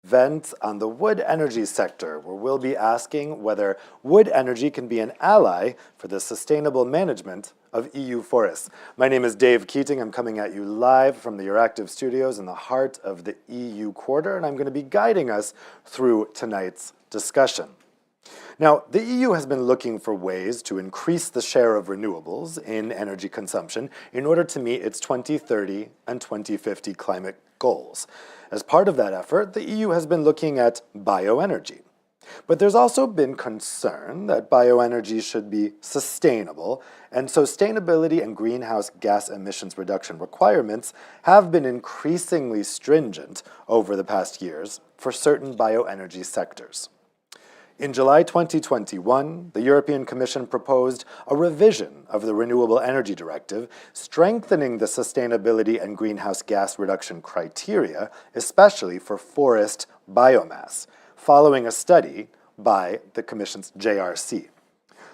event on the wood energy sector, where we'll be asking whether wood energy can be an ally for the sustainable management of EU forests. My name is Dave Keating. I'm coming at you live from the Euractiv studios in the heart of the EU quarter, and I'm going to be guiding us through tonight's discussion. Now, the EU has been looking for ways to increase the share of renewables in energy consumption in order to meet its 2030 and 2050 climate goals. As part of that effort, the EU has been looking at bioenergy. But there's also been concern that bioenergy should be sustainable, and sustainability and greenhouse gas emissions reduction requirements have been increasingly stringent over the past years for certain bioenergy sectors. In July 2021, the European Commission proposed a revision of the Renewable Energy Directive, strengthening the sustainability and greenhouse gas reduction criteria, especially for forest biomass, following a study by the Commission's JRC.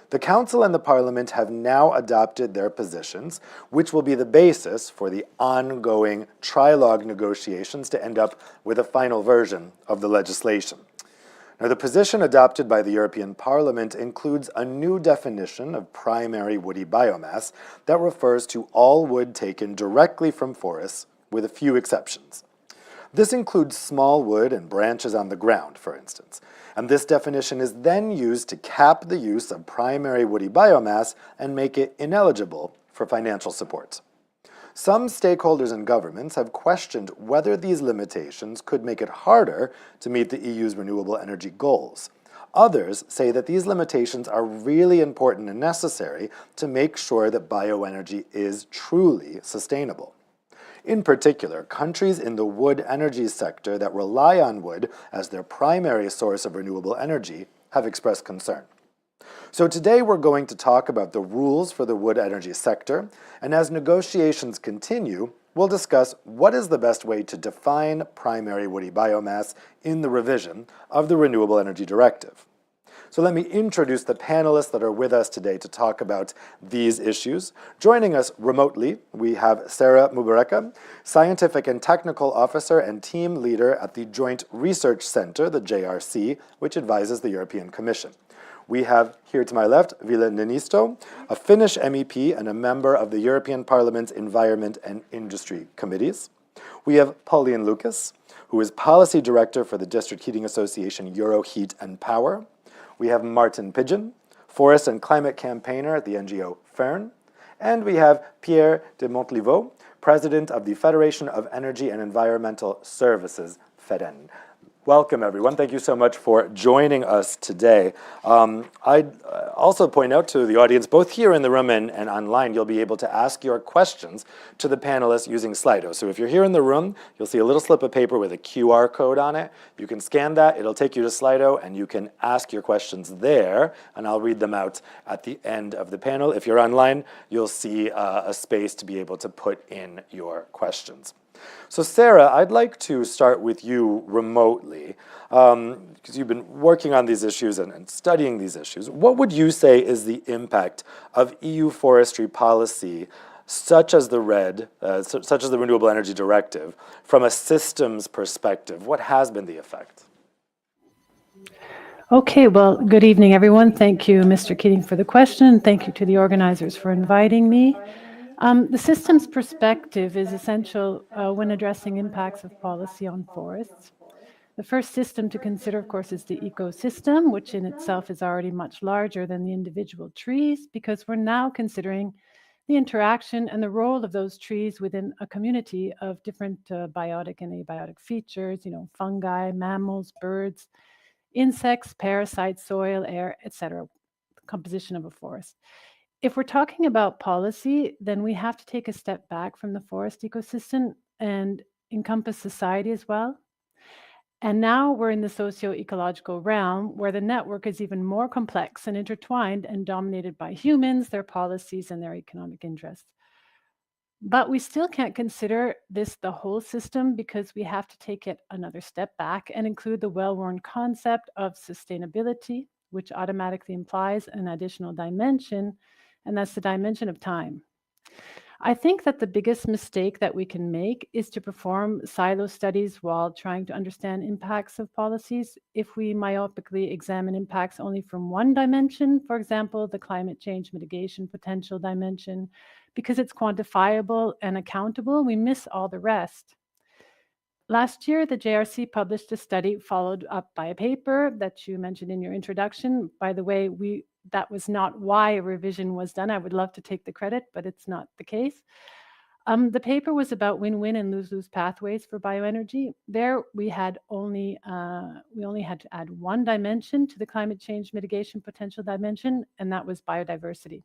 The Council and the Parliament have now adopted their positions, which will be the basis for the ongoing trilogue negotiations to end up with a final version of the legislation. Now, the position adopted by the European Parliament includes a new definition of primary woody biomass that refers to all wood taken directly from forests, with a few exceptions. This includes small wood and branches on the ground, for instance, and this definition is then used to cap the use of primary woody biomass and make it ineligible for financial support. Some stakeholders and governments have questioned whether these limitations could make it harder to meet the EU's renewable energy goals. Others say that these limitations are really important and necessary to make sure that bioenergy is truly sustainable. In particular, countries in the wood energy sector that rely on wood as their primary source of renewable energy have expressed concern. So today we're going to talk about the rules for the wood energy sector, and as negotiations continue, we'll discuss what is the best way to define primary woody biomass in the revision of the Renewable Energy Directive. So let me introduce the panelists that are with us today to talk about these issues. Joining us remotely, we have Sarah Mubareka, Scientific and Technical Officer and Team Leader at the Joint Research Center, the JRC, which advises the European Commission. We have here to my left, Ville Niinisto, a Finnish MEP and a member of the European Parliament's Environment and Industry Committees. We have Pauline Lucas, who is Policy Director for the District Heating Association Euroheat and Power. We have Martin Pidgeon, Forest and Climate Campaigner at the NGO Fern. And we have Pierre de Montlivaud, President of the Federation of Energy and Environmental Services, FEDEN. Welcome, everyone. Thank you so much for joining us today. I'd also point out to the audience, both here in the room and online, you'll be able to ask your questions to the panelists using Slido. So if you're here in the room, you'll see a little slip of paper with a QR code on it. You can scan that. It'll take you to Slido, and you can ask your questions there, and I'll read them out at the end of the panel. If you're online, you'll see a space to be able to put in your questions. So Sarah, I'd like to start with you remotely, because you've been working on these issues and studying these issues. What would you say is the impact of EU forestry policy, such as the Renewable Energy Directive, from a systems perspective? What has been the effect? Okay, well, good evening, everyone. Thank you, Mr. Keating, for the question. Thank you to the organizers for inviting me. The systems perspective is essential when addressing impacts of policy on forests. The first system to consider, of course, is the ecosystem, which in itself is already much larger than the individual trees, because we're now considering the interaction and the role of those trees within a community of different biotic and abiotic features, fungi, mammals, birds, insects, parasites, soil, air, etc., the composition of a forest. If we're talking about policy, then we have to take a step back from the forest ecosystem and encompass society as well. And now we're in the socio-ecological realm, where the network is even more complex and intertwined and dominated by humans, their policies, and their economic interests. But we still can't consider this the whole system, because we have to take it another step back and include the well-worn concept of sustainability, which automatically implies an additional dimension, and that's the dimension of time. I think that the biggest mistake that we can make is to perform silo studies while trying to understand impacts of policies. If we myopically examine impacts only from one dimension, for example, the climate change mitigation potential dimension, because it's quantifiable and accountable, we miss all the rest. Last year, the JRC published a study followed up by a paper that you mentioned in your introduction. By the way, that was not why a revision was done. I would love to take the credit, but it's not the case. The paper was about win-win and lose-lose pathways for bioenergy. There, we only had to add one dimension to the climate change mitigation potential dimension, and that was biodiversity.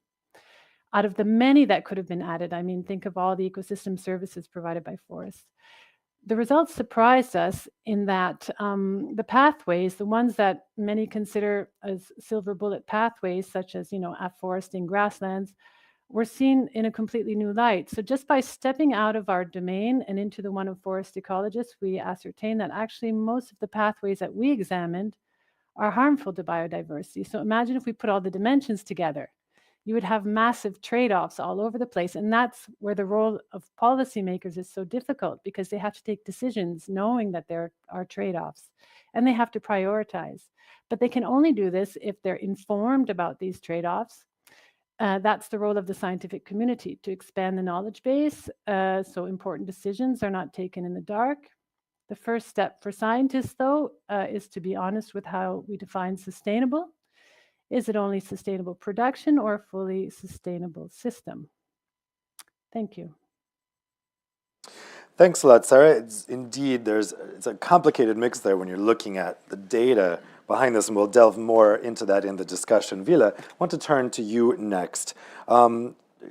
Out of the many that could have been added, I mean, think of all the ecosystem services provided by forests. The results surprised us in that the pathways, the ones that many consider as silver bullet pathways, such as, afforesting grasslands, were seen in a completely new light. So just by stepping out of our domain and into the one of forest ecologists, we ascertained that actually most of the pathways that we examined are harmful to biodiversity. So imagine if we put all the dimensions together. You would have massive trade-offs all over the place. And that's where the role of policymakers is so difficult, because they have to take decisions knowing that there are trade-offs, and they have to prioritize. But they can only do this if they're informed about these trade-offs. That's the role of the scientific community, to expand the knowledge base so important decisions are not taken in the dark. The first step for scientists, though, is to be honest with how we define sustainable. Is it only sustainable production or a fully sustainable system? Thank you. Thanks a lot, Sarah. It's a complicated mix there when you're looking at the data behind this, and we'll delve more into that in the discussion. Ville, I want to turn to you next.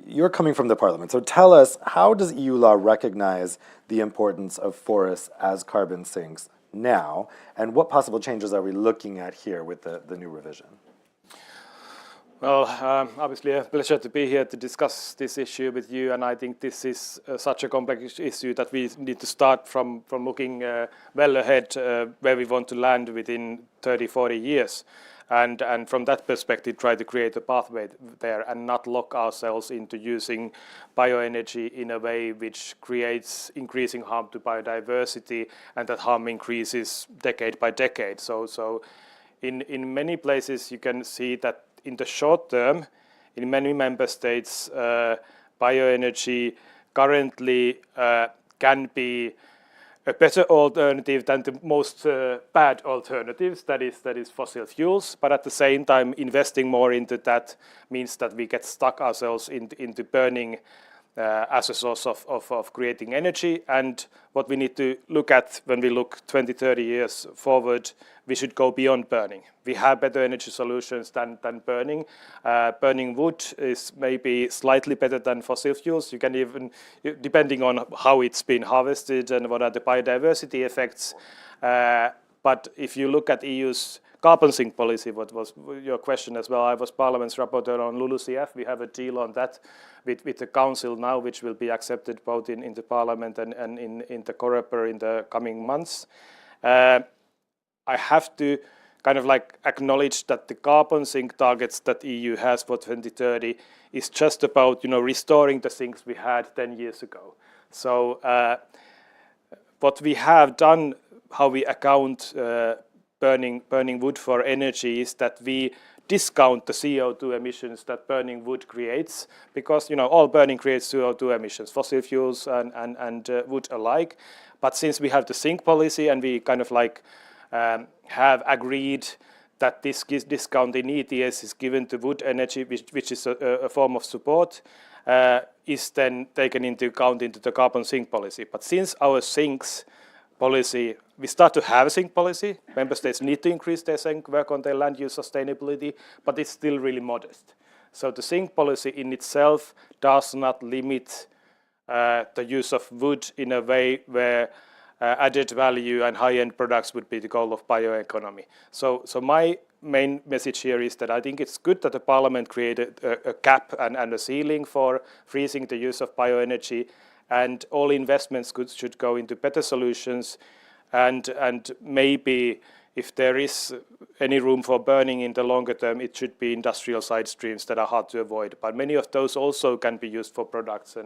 You're coming from the Parliament, so tell us, how does EU law recognize the importance of forests as carbon sinks now, and what possible changes are we looking at here with the new revision? Well, obviously a pleasure to be here to discuss this issue with you, and I think this is such a complex issue that we need to start from looking well ahead where we want to land within 30, 40 years. And from that perspective, try to create a pathway there and not lock ourselves into using bioenergy in a way which creates increasing harm to biodiversity, and that harm increases decade by decade. So in many places you can see that in the short term, in many member states, bioenergy currently can be a better alternative than the most bad alternatives, that is fossil fuels. But at the same time, investing more into that means that we get stuck ourselves into burning as a source of creating energy. And what we need to look at when we look 20, 30 years forward, we should go beyond burning. We have better energy solutions than burning. Burning wood is maybe slightly better than fossil fuels. You can even, depending on how it's been harvested and what are the biodiversity effects. But if you look at EU's carbon sink policy, what was your question as well, I was Parliament's rapporteur on LULUCF. We have a deal on that with the Council now, which will be accepted both in the Parliament and in the Coreper in the coming months. I have to kind of like acknowledge that the carbon sink targets that EU has for 2030 is just about, restoring the sinks we had 10 years ago. So what we have done, how we account burning wood for energy, is that we discount the CO2 emissions that burning wood creates, because all burning creates CO2 emissions, fossil fuels and wood alike. But since we have the sink policy and we kind of like have agreed that this discount in ETS is given to wood energy, which is a form of support, is then taken into account into the carbon sink policy. But since our sinks policy, we start to have a sink policy. Member states need to increase their sink, work on their land use sustainability, but it's still really modest. So the sink policy in itself does not limit the use of wood in a way where added value and high-end products would be the goal of bioeconomy. So my main message here is that I think it's good that the Parliament created a cap and a ceiling for freezing the use of bioenergy, and all investments should go into better solutions, and maybe if there is any room for burning in the longer term, it should be industrial side streams that are hard to avoid. But many of those also can be used for products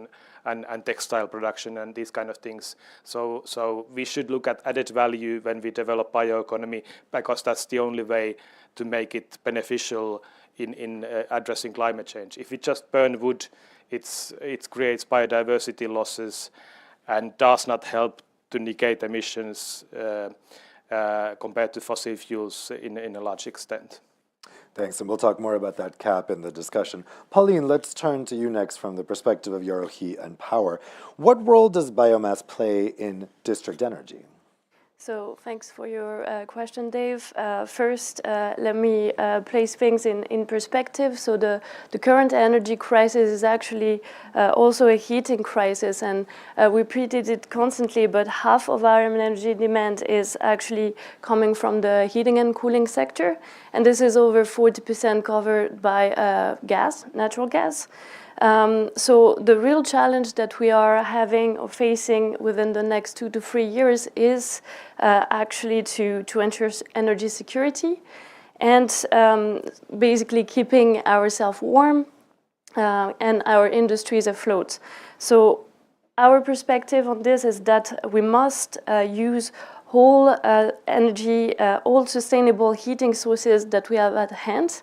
and textile production and these kind of things. So we should look at added value when we develop bioeconomy, because that's the only way to make it beneficial in addressing climate change. If we just burn wood, it creates biodiversity losses and does not help to negate emissions compared to fossil fuels in a large extent. Thanks, and we'll talk more about that cap in the discussion. Pauline, let's turn to you next from the perspective of Euroheat and Power. What role does biomass play in district energy? So thanks for your question, Dave. First, let me place things in perspective. So the current energy crisis is actually also a heating crisis, and we repeated it constantly, but half of our energy demand is actually coming from the heating and cooling sector, and this is over 40% covered by gas, natural gas. So the real challenge that we are having or facing within the next 2 to 3 years is actually to ensure energy security and basically keeping ourselves warm and our industries afloat. So our perspective on this is that we must use all energy, all sustainable heating sources that we have at hand,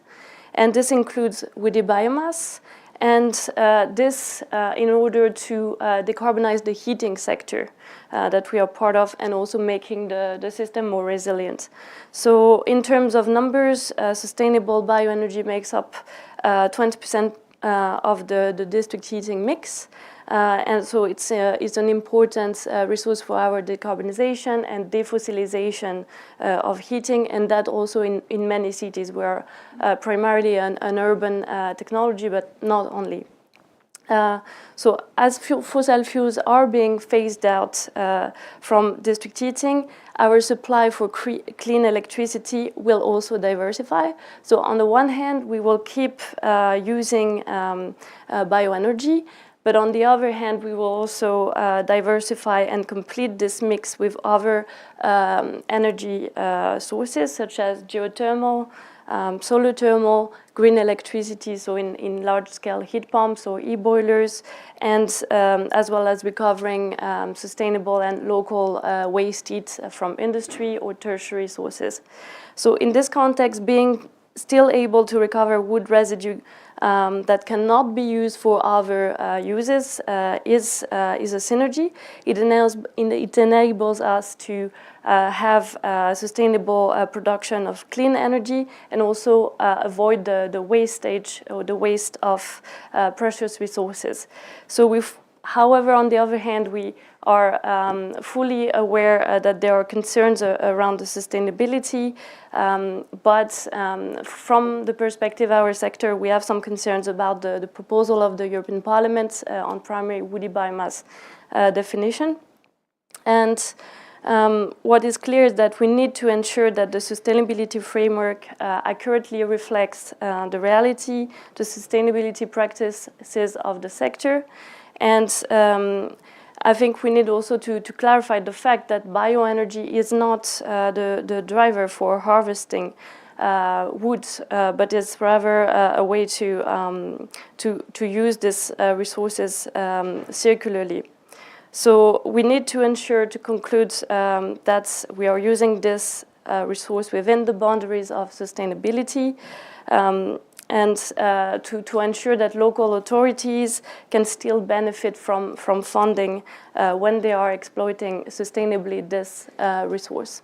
and this includes woody biomass. And this in order to decarbonize the heating sector that we are part of, and also making the system more resilient. So in terms of numbers, sustainable bioenergy makes up 20% of the district heating mix. And so it's an important resource for our decarbonization and defossilization of heating, and that also in many cities. We're primarily an urban technology, but not only. So as fossil fuels are being phased out from district heating, our supply for clean electricity will also diversify. So on the one hand, we will keep using bioenergy, but on the other hand, we will also diversify and complete this mix with other energy sources, such as geothermal, solar thermal, green electricity, so in large-scale heat pumps or e-boilers, and as well as recovering sustainable and local waste heat from industry or tertiary sources. So in this context, being still able to recover wood residue that cannot be used for other uses is a synergy. It enables us to have sustainable production of clean energy and also avoid the wastage or the waste of precious resources. So however, on the other hand, we are fully aware that there are concerns around the sustainability, but from the perspective of our sector, we have some concerns about the proposal of the European Parliament on primary woody biomass definition. And what is clear is that we need to ensure that the sustainability framework accurately reflects the reality, the sustainability practices of the sector. And I think we need also to clarify the fact that bioenergy is not the driver for harvesting wood, but is rather a way to use these resources circularly. So we need to ensure to conclude that we are using this resource within the boundaries of sustainability, and to ensure that local authorities can still benefit from funding when they are exploiting sustainably this resource.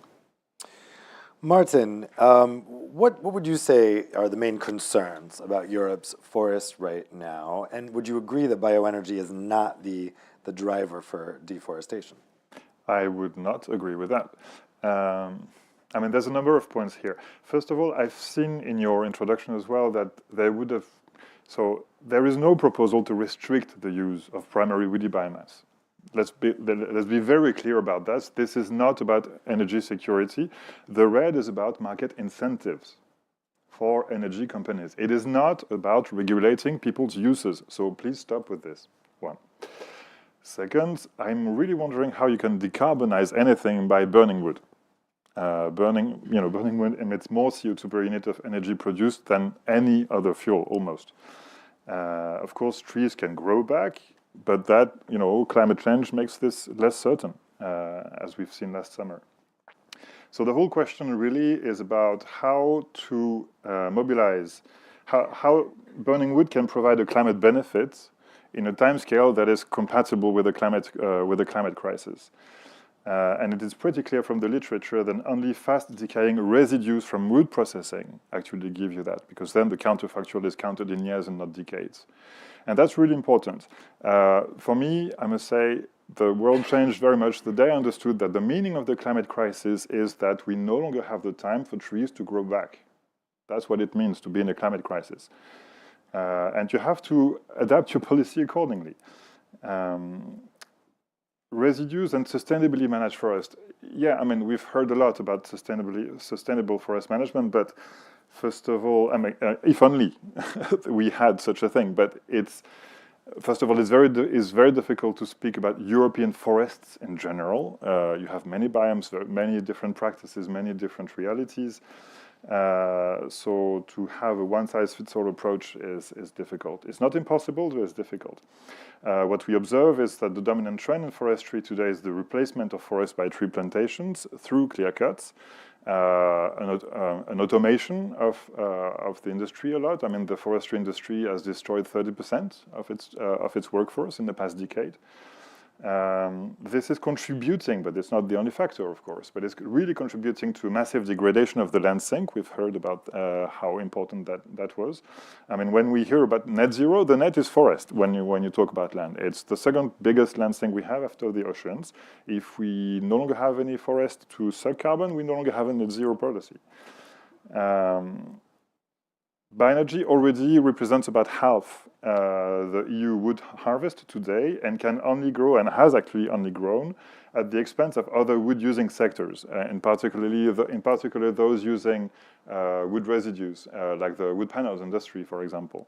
Martin, what would you say are the main concerns about Europe's forests right now? And would you agree that bioenergy is not the driver for deforestation? I would not agree with that. I mean, there's a number of points here. First of all, I've seen in your introduction as well that there is no proposal to restrict the use of primary woody biomass. Let's be very clear about that. This is not about energy security. The red is about market incentives for energy companies. It is not about regulating people's uses. So please stop with this one. Second, I'm really wondering how you can decarbonize anything by burning wood. Burning wood emits more CO2 per unit of energy produced than any other fuel, almost. Of course, trees can grow back, but that, climate change makes this less certain, as we've seen last summer. So the whole question really is about how to mobilize, how burning wood can provide a climate benefit in a timescale that is compatible with the climate crisis. And it is pretty clear from the literature that only fast decaying residues from wood processing actually give you that, because then the counterfactual is counted in years and not decades. And that's really important. For me, I must say, the world changed very much the day I understood that the meaning of the climate crisis is that we no longer have the time for trees to grow back. That's what it means to be in a climate crisis. And you have to adapt your policy accordingly. Residues and sustainably managed forest. Yeah, I mean, we've heard a lot about sustainable forest management, but first of all, I mean, if only we had such a thing, but first of all, it's very difficult to speak about European forests in general. You have many biomes, many different practices, many different realities. So to have a one-size-fits-all approach is difficult. It's not impossible, but it's difficult. What we observe is that the dominant trend in forestry today is the replacement of forests by tree plantations through clear cuts, an automation of the industry a lot. I mean, the forestry industry has destroyed 30% of its workforce in the past decade. This is contributing, but it's not the only factor, of course, but it's really contributing to massive degradation of the land sink. We've heard about how important that was. I mean, when we hear about net zero, the net is forest when you talk about land. It's the second biggest land sink we have after the oceans. If we no longer have any forest to suck carbon, we no longer have a net zero policy. Bioenergy already represents about half the EU wood harvest today and can only grow, and has actually only grown, at the expense of other wood-using sectors, in particular those using wood residues, like the wood panels industry, for example.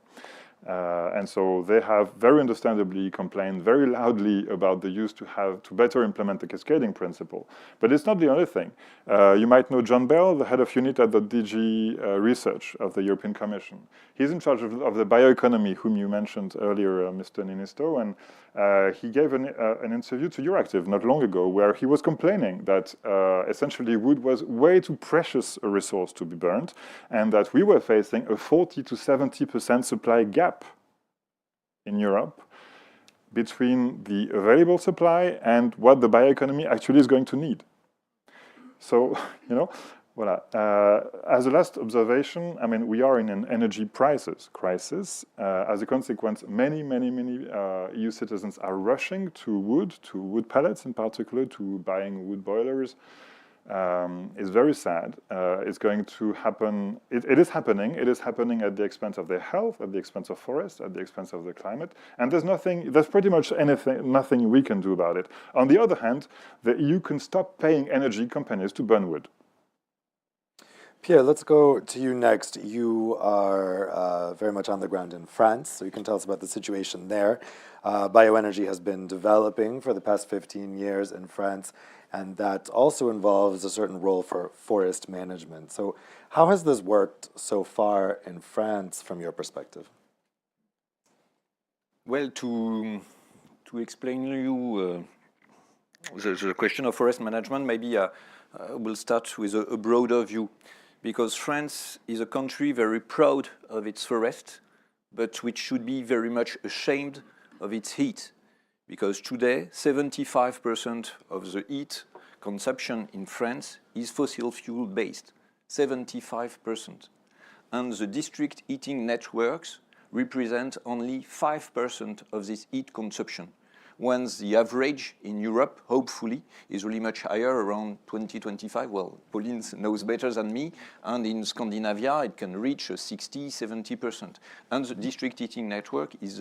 And so they have very understandably complained very loudly about the use to better implement the cascading principle. But it's not the only thing. You might know John Bell, the head of unit at the DG Research of the European Commission. He's in charge of the bioeconomy, whom you mentioned earlier, Mr. Ninisto, and he gave an interview to Euractiv not long ago where he was complaining that essentially wood was way too precious a resource to be burnt, and that we were facing a 40 to 70% supply gap in Europe between the available supply and what the bioeconomy actually is going to need. So, voilà. As a last observation, I mean, we are in an energy crisis. As a consequence, many EU citizens are rushing to wood pellets in particular, to buying wood boilers. It's very sad. It's going to happen. It is happening. It is happening at the expense of their health, at the expense of forests, at the expense of the climate. And there's pretty much nothing we can do about it. On the other hand, the EU can stop paying energy companies to burn wood. Pierre, let's go to you next. You are very much on the ground in France, so you can tell us about the situation there. Bioenergy has been developing for the past 15 years in France, and that also involves a certain role for forest management. So how has this worked so far in France from your perspective? Well, to explain you the question of forest management, maybe we'll start with a broader view. Because France is a country very proud of its forest, but which should be very much ashamed of its heat. Because today, 75% of the heat consumption in France is fossil fuel based, 75%. And the district heating networks represent only 5% of this heat consumption, when the average in Europe, hopefully, is really much higher, around 20-25. Well, Pauline knows better than me, and in Scandinavia, it can reach 60-70%. And the district heating network is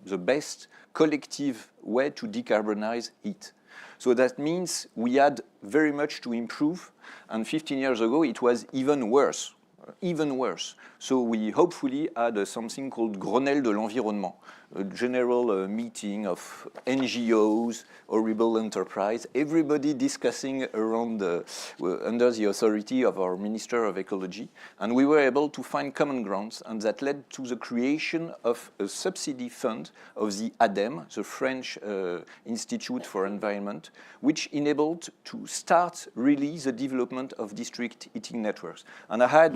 the best collective way to decarbonize heat. So that means we had very much to improve, and 15 years ago, it was even worse. even worse. So we hopefully had something called Grenelle de l'environnement, a general meeting of NGOs, horrible enterprise, everybody discussing around under the authority of our Minister of Ecology. And we were able to find common grounds, and that led to the creation of a subsidy fund of the ADEME, the French Institute for Environment, which enabled to start really the development of district heating networks. And I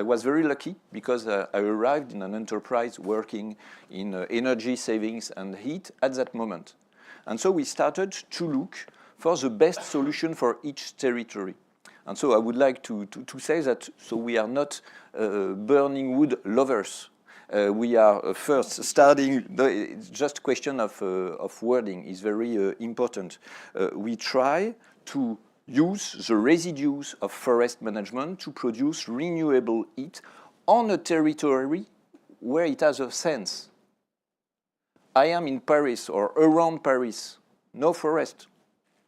was very lucky because I arrived in an enterprise working in energy savings and heat at that moment. And so we started to look for the best solution for each territory. And so I would like to say that so we are not burning wood lovers. We are first starting, it's just a question of wording is very important. We try to use the residues of forest management to produce renewable heat on a territory where it has a sense. I am in Paris or around Paris, no forest,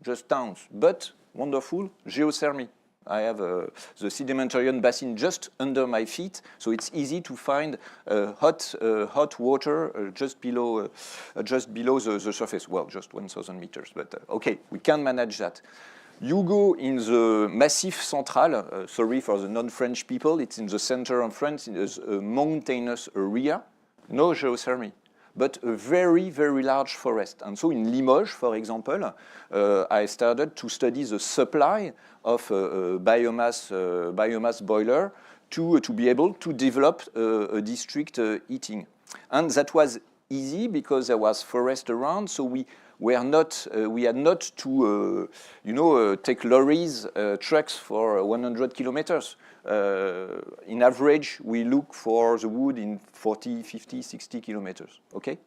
just towns, but wonderful geothermy. I have the sedimentarian basin just under my feet, so it's easy to find hot water just below the surface. Well, just 1,000 meters, but okay, we can manage that. You go in the Massif Central, sorry for the non-French people, it's in the center of France, it's a mountainous area, no geothermy, but a very, very large forest. And so in Limoges, for example, I started to study the supply of biomass boiler to be able to develop a district heating. And that was easy because there was forest around, so we had not to take lorries, trucks for 100 kilometers. In average, we look for the wood in 40, 50, 60 kilometers, okay?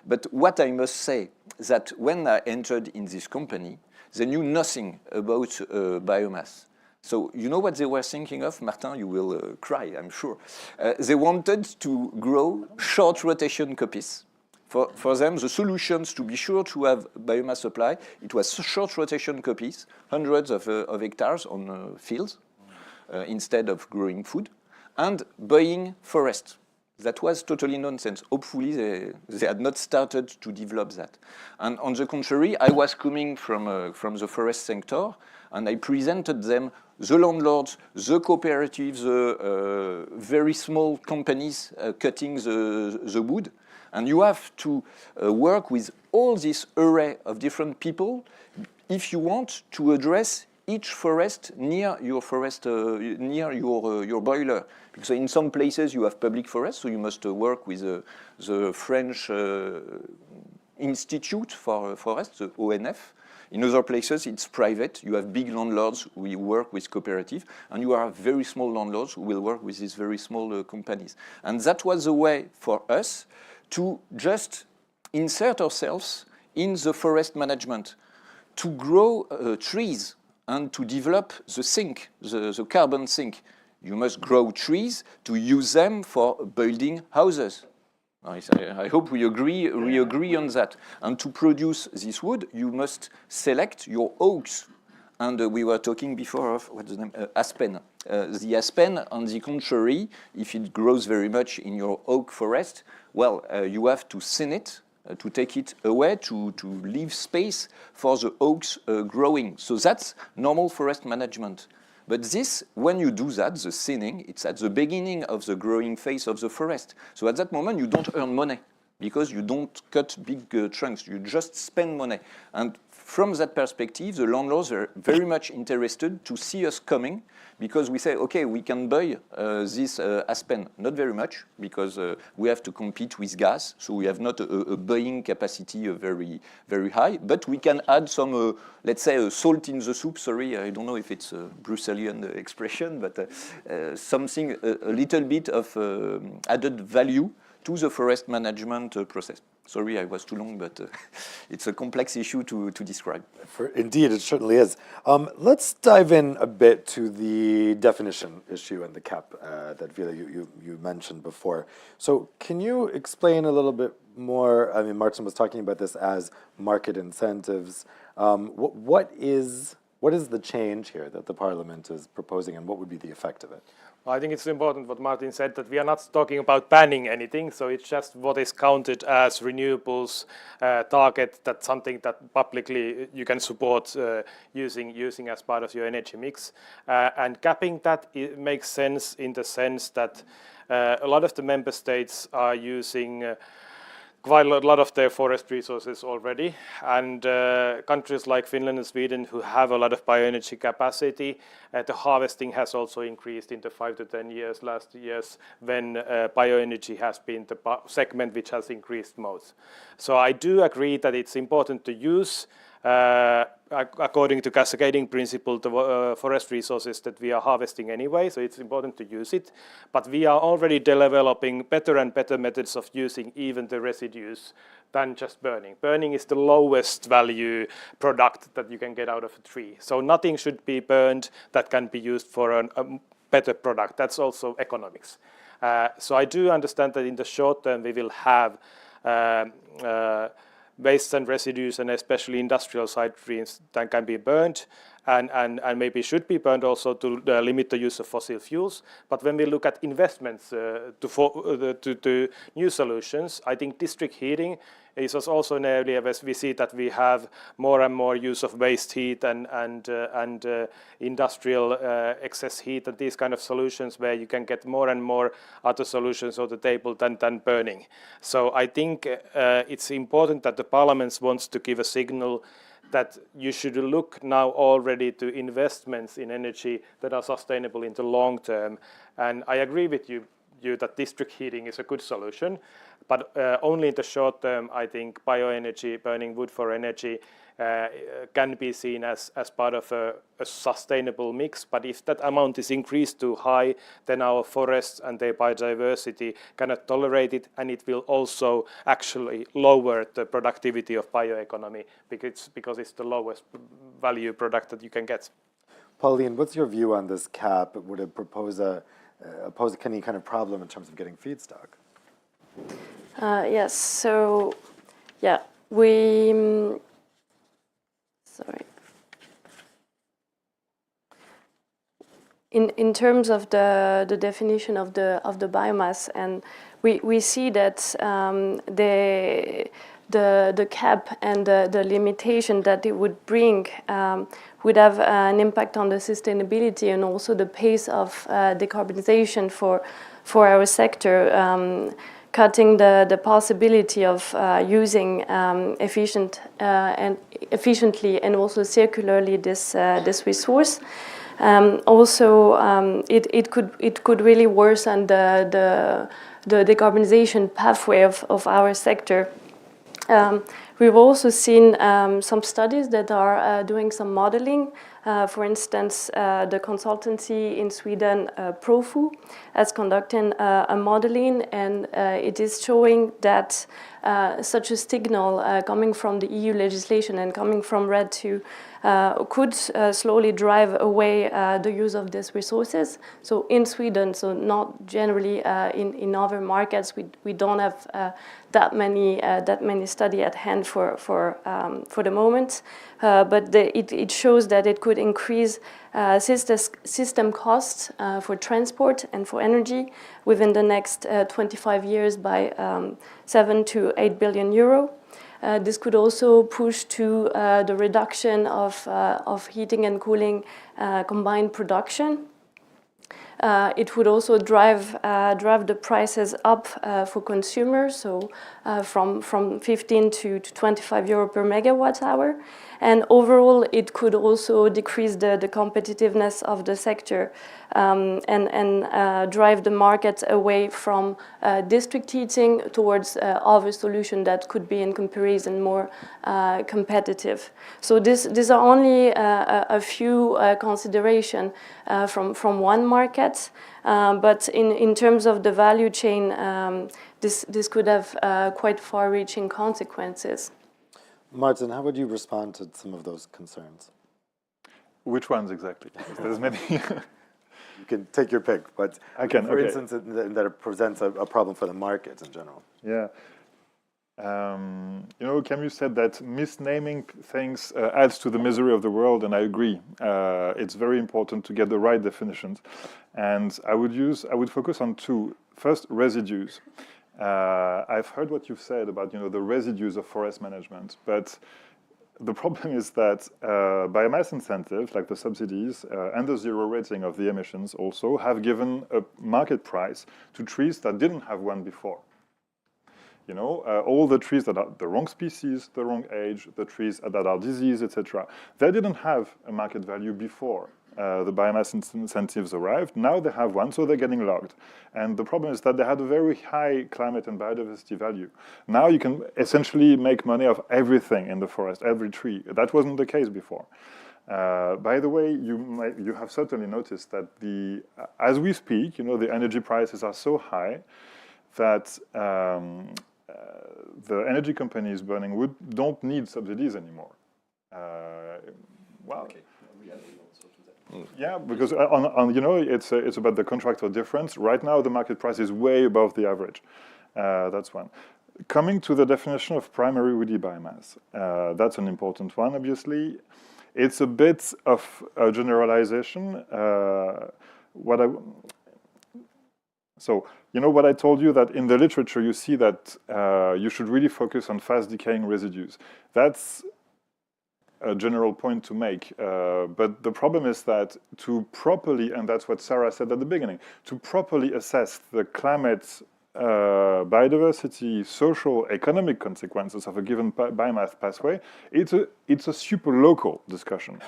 But what I must say, that when I entered in this company, they knew nothing about biomass. So you know what they were thinking of? Martin, you will cry, I'm sure. They wanted to grow short rotation copies. For them, the solutions to be sure to have biomass supply, it was short rotation copies, hundreds of hectares on fields, instead of growing food, and buying forest. That was totally nonsense. Hopefully, they had not started to develop that. And on the contrary, I was coming from the forest sector, and I presented them the landlords, the cooperatives, the very small companies cutting the wood. And you have to work with all this array of different people if you want to address each forest near your boiler. Because in some places you have public forests, so you must work with the French Institute for Forests, the ONF. In other places, it's private. You have big landlords who work with cooperative, and you have very small landlords who will work with these very small companies. And that was the way for us to just insert ourselves in the forest management, to grow trees and to develop the sink, the carbon sink. You must grow trees to use them for building houses. I hope we agree on that. And to produce this wood, you must select your oaks. And we were talking before of, what's the name, aspen. The aspen, on the contrary, if it grows very much in your oak forest, well, you have to thin it, to take it away, to leave space for the oaks growing. So that's normal forest management. But this, when you do that, the thinning, it's at the beginning of the growing phase of the forest. So at that moment, you don't earn money because you don't cut big trunks. You just spend money. And from that perspective, the landlords are very much interested to see us coming because we say, okay, we can buy this aspen, not very much because we have to compete with gas, so we have not a buying capacity very, very high, but we can add some, let's say, salt in the soup. Sorry, I don't know if it's a Brusselian expression, but something, a little bit of added value to the forest management process. Sorry, I was too long, but it's a complex issue to describe. Indeed, it certainly is. Let's dive in a bit to the definition issue and the cap that Vila, you mentioned before. So can you explain a little bit more? I mean, Martin was talking about this as market incentives. What is What is the change here that the Parliament is proposing, and what would be the effect of it? Well, I think it's important what Martin said, that we are not talking about banning anything, so it's just what is counted as renewables target, that's something that publicly you can support using as part of your energy mix. And capping that, it makes sense in the sense that a lot of the member states are using quite a lot of their forest resources already, and countries like Finland and Sweden who have a lot of bioenergy capacity, the harvesting has also increased in the 5 to 10 years last years when bioenergy has been the segment which has increased most. So I do agree that it's important to use according to cascading principle, the forest resources that we are harvesting anyway, so it's important to use it. But we are already developing better and better methods of using even the residues than just burning. Burning is the lowest value product that you can get out of a tree. So nothing should be burned that can be used for a better product. That's also economics. So I do understand that in the short term we will have waste and residues, and especially industrial side streams that can be burned and maybe should be burned also to limit the use of fossil fuels. But when we look at investments to new solutions, I think district heating is also an area where we see that we have more and more use of waste heat and industrial excess heat and these kind of solutions where you can get more and more other solutions on the table than burning. So I think it's important that the Parliament wants to give a signal that you should look now already to investments in energy that are sustainable in the long term. And I agree with you that district heating is a good solution, but only in the short term. I think bioenergy, burning wood for energy, can be seen as part of a sustainable mix. But if that amount is increased too high, then our forests and their biodiversity cannot tolerate it, and it will also actually lower the productivity of bioeconomy because it's the lowest value product that you can get. Pauline, what's your view on this cap? Would it pose any kind of problem in terms of getting feedstock? Yes, so yeah, In terms of the definition of the biomass, and we see that the cap and the limitation that it would bring would have an impact on the sustainability and also the pace of decarbonization for our sector, cutting the possibility of using efficiently and also circularly this resource. It could really worsen the decarbonization pathway of our sector. We've also seen some studies that are doing some modeling. For instance, the consultancy in Sweden, Profu, has conducted a modeling, and it is showing that such a signal coming from the EU legislation and coming from RED II could slowly drive away the use of these resources. So in Sweden, so not generally in other markets, we don't have that many studies at hand for the moment. But it shows that it could increase system costs for transport and for energy within the next 25 years by 7 to 8 billion euro. This could also push to the reduction of heating and cooling combined production. It would also drive the prices up for consumers, so from 15 to 25 euro per megawatt hour. And overall, it could also decrease the competitiveness of the sector and drive the market away from district heating towards other solutions that could be in comparison more competitive. So these are only a few considerations from one market, but in terms of the value chain, this could have quite far-reaching consequences. Martin, how would you respond to some of those concerns? Which ones exactly? There's many. You can take your pick, but I can, for instance, that it presents a problem for the markets in general. Yeah. You know, Camus said that misnaming things adds to the misery of the world, and I agree. It's very important to get the right definitions. And I would focus on two. First, residues. I've heard what you've said about, you know, the residues of forest management, but the problem is that biomass incentives, like the subsidies and the zero rating of the emissions also, have given a market price to trees that didn't have one before. You know, all the trees that are the wrong species, the wrong age, the trees that are diseased, etc. They didn't have a market value before the biomass incentives arrived. Now they have one, so they're getting logged. And the problem is that they had a very high climate and biodiversity value. Now you can essentially make money off everything in the forest, every tree. That wasn't the case before. By the way, you have certainly noticed that as we speak, you know, the energy prices are so high that the energy companies burning wood don't need subsidies anymore. Well, okay. Yeah, because you know, it's about the contractual difference. Right now, the market price is way above the average. That's one. Coming to the definition of primary woody biomass, that's an important one, obviously. It's a bit of a generalization. So, you know what I told you, that in the literature you see that you should really focus on fast decaying residues. That's a general point to make, but the problem is that to properly, and that's what Sarah said at the beginning, to properly assess the climate, biodiversity, social, economic consequences of a given biomass pathway, it's a super local discussion.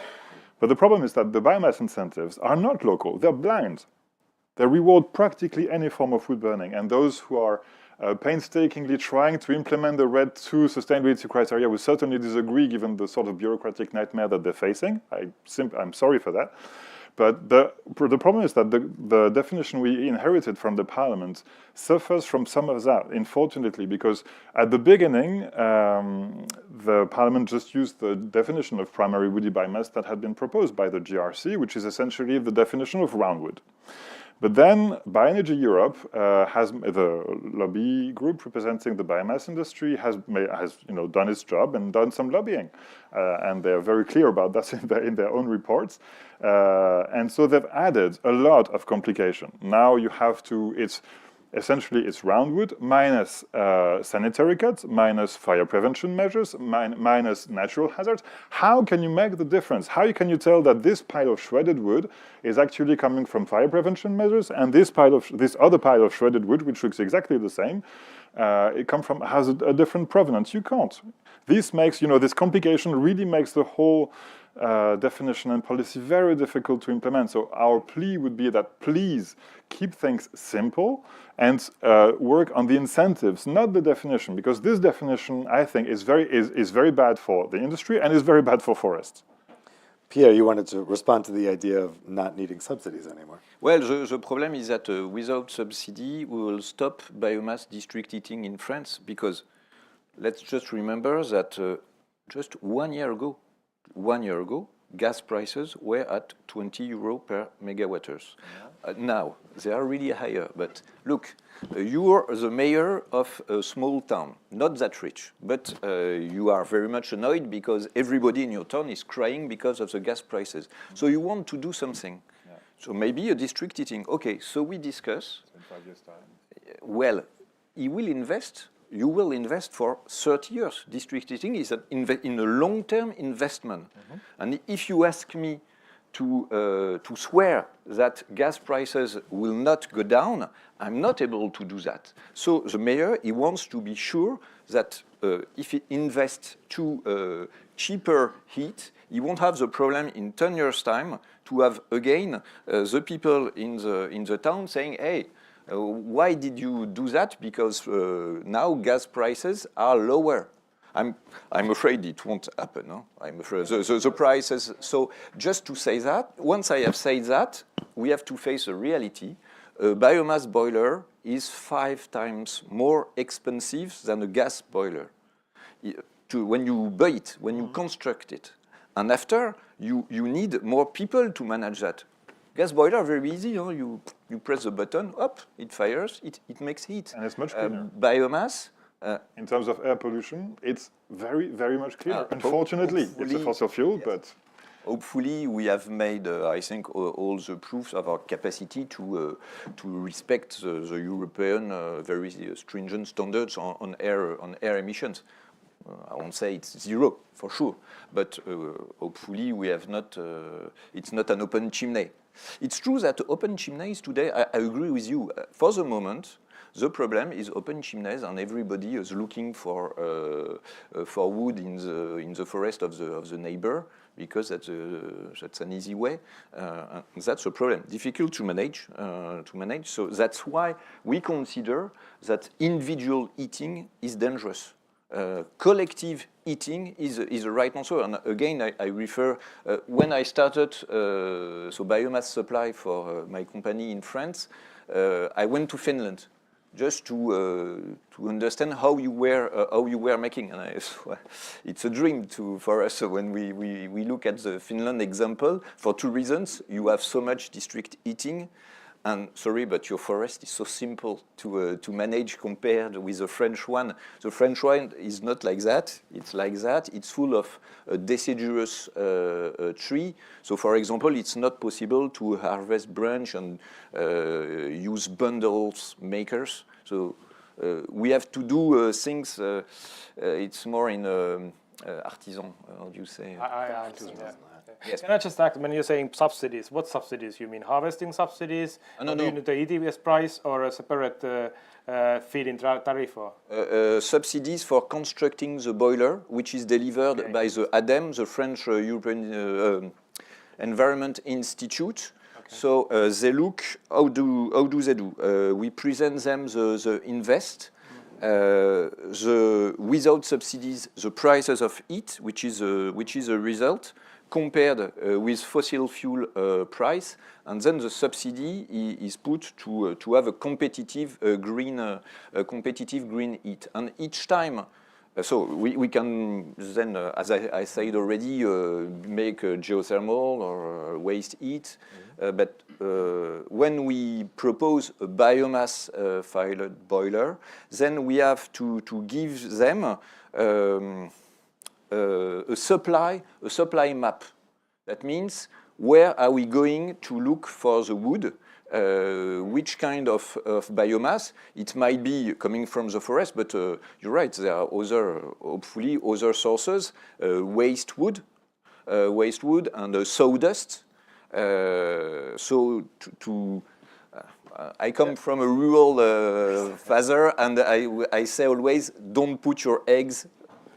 But the problem is that the biomass incentives are not local, they're blind. They reward practically any form of wood burning, and those who are painstakingly trying to implement the RED II sustainability criteria will certainly disagree given the sort of bureaucratic nightmare that they're facing. I'm sorry for that. But the problem is that the definition we inherited from the Parliament suffers from some of that, unfortunately, because at the beginning, the Parliament just used the definition of primary woody biomass that had been proposed by the GRC, which is essentially the definition of roundwood. But then Bioenergy Europe has the lobby group representing the biomass industry has done its job and done some lobbying, and they're very clear about that in their own reports. And so they've added a lot of complication. Now you have to essentially it's roundwood minus sanitary cuts, minus fire prevention measures, minus natural hazards. How can you make the difference? How can you tell that this pile of shredded wood is actually coming from fire prevention measures, and this other pile of shredded wood, which looks exactly the same, has a different provenance? You can't. This makes, this complication really makes the whole definition and policy very difficult to implement. So our plea would be that please keep things simple and work on the incentives, not the definition, because this definition, I think, is very bad for the industry and is very bad for forests. Pierre, you wanted to respond to the idea of not needing subsidies anymore. Well, the problem is that without subsidy, we will stop biomass district heating in France, because let's just remember that just 1 year ago, gas prices were at 20 euro per megawatts. Now, they are really higher, but look, you are the mayor of a small town, not that rich, but you are very much annoyed because everybody in your town is crying because of the gas prices. So you want to do something. Yeah. So maybe a district heating. Okay, so we discuss. In 5 years' time. Well, you will invest for 30 years. District heating is in a long-term investment. Mm-hmm. And if you ask me to swear that gas prices will not go down, I'm not able to do that. So the mayor, he wants to be sure that if he invests to cheaper heat, he won't have the problem in 10 years' time to have again the people in the town saying, hey, why did you do that? Because now gas prices are lower. I'm afraid it won't happen. No? I'm afraid the prices. So just to say that, once I have said that, we have to face a reality. A biomass boiler is 5 times more expensive than a gas boiler. When you buy it, when you construct it, and after you need more people to manage that. Gas boiler, very easy. You press the button, up, it fires, it makes heat. And it's much cleaner. Biomass, In terms of air pollution, it's very, very much cleaner. Unfortunately, it's a fossil fuel, yes. but Hopefully, we have made, I think, all the proofs of our capacity to respect the European very stringent standards on air emissions. I won't say it's zero for sure, but hopefully we have not. It's not an open chimney. It's true that open chimneys today. I agree with you. For the moment, the problem is open chimneys, and everybody is looking for wood in the forest of the neighbor, because that's an easy way. That's a problem, difficult to manage. So that's why we consider that individual eating is dangerous. Collective eating is the right answer. And again, I refer, when I started biomass supply for my company in France, I went to Finland just to understand how you were making. And it's a dream for us when we look at the Finland example for two reasons. You have so much district heating. And sorry, but your forest is so simple to manage compared with the French one. The French one is not like that. It's like that. It's full of deciduous tree. So, for example, it's not possible to harvest branch and use bundles makers. So we have to do things. It's more in artisan. How do you say? Yes. Can I just ask, when you're saying subsidies, what subsidies you mean? Harvesting subsidies? No. Do you need the ETS price or a separate feed-in tariff? Subsidies for constructing the boiler, which is delivered by the ADEME, the French European Environment Institute. Okay. So they look, how do they do? We present them the invest. Without subsidies, the prices of heat, which is a result, compared with fossil fuel price, and then the subsidy is put to have a competitive green heat. And each time, so we can then, as I said already, make geothermal or waste heat. But when we propose a biomass-fired boiler, then we have to give them a supply map. That means, where are we going to look for the wood? Which kind of biomass? It might be coming from the forest, but you're right, there are hopefully other sources, waste wood and sawdust. I come from a rural father, and I say always, don't put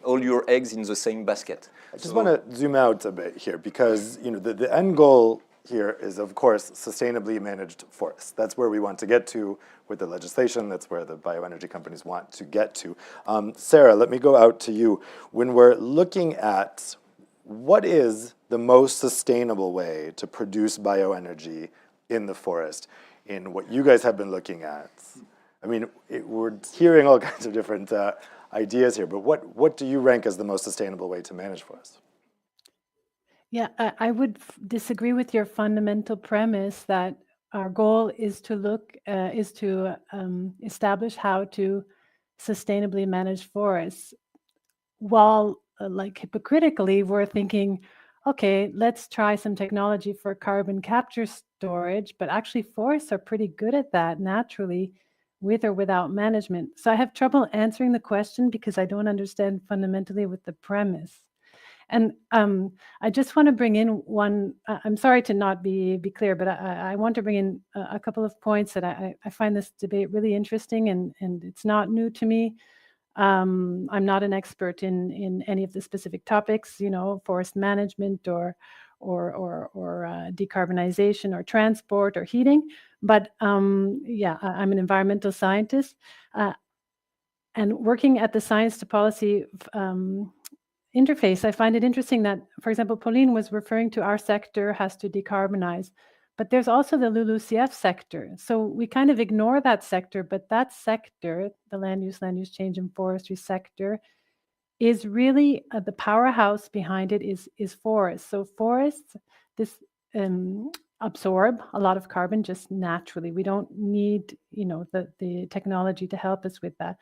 all your eggs in the same basket. I just want to zoom out a bit here, because the end goal here is, of course, sustainably managed forests. That's where we want to get to with the legislation. That's where the bioenergy companies want to get to. Sarah, let me go out to you. When we're looking at what is the most sustainable way to produce bioenergy in the forest, in what you guys have been looking at, I mean, we're hearing all kinds of different ideas here, but what do you rank as the most sustainable way to manage forests? Yeah, I would disagree with your fundamental premise that our goal is to establish how to sustainably manage forests, while like hypocritically we're thinking, okay, let's try some technology for carbon capture storage, but actually forests are pretty good at that naturally, with or without management. So I have trouble answering the question because I don't understand fundamentally with the premise. And I just want to bring in one, I'm sorry to not be clear, but I want to bring in a couple of points that I find this debate really interesting, and it's not new to me. I'm not an expert in any of the specific topics, forest management or decarbonization or transport or heating. But yeah, I'm an environmental scientist, and working at the science to policy interface, I find it interesting that, for example, Pauline was referring to our sector has to decarbonize, but there's also the LULUCF sector. So we kind of ignore that sector, but that sector, the land use change and forestry sector, is really the powerhouse behind it is forests. So forests, absorb a lot of carbon just naturally. We don't need, the technology to help us with that.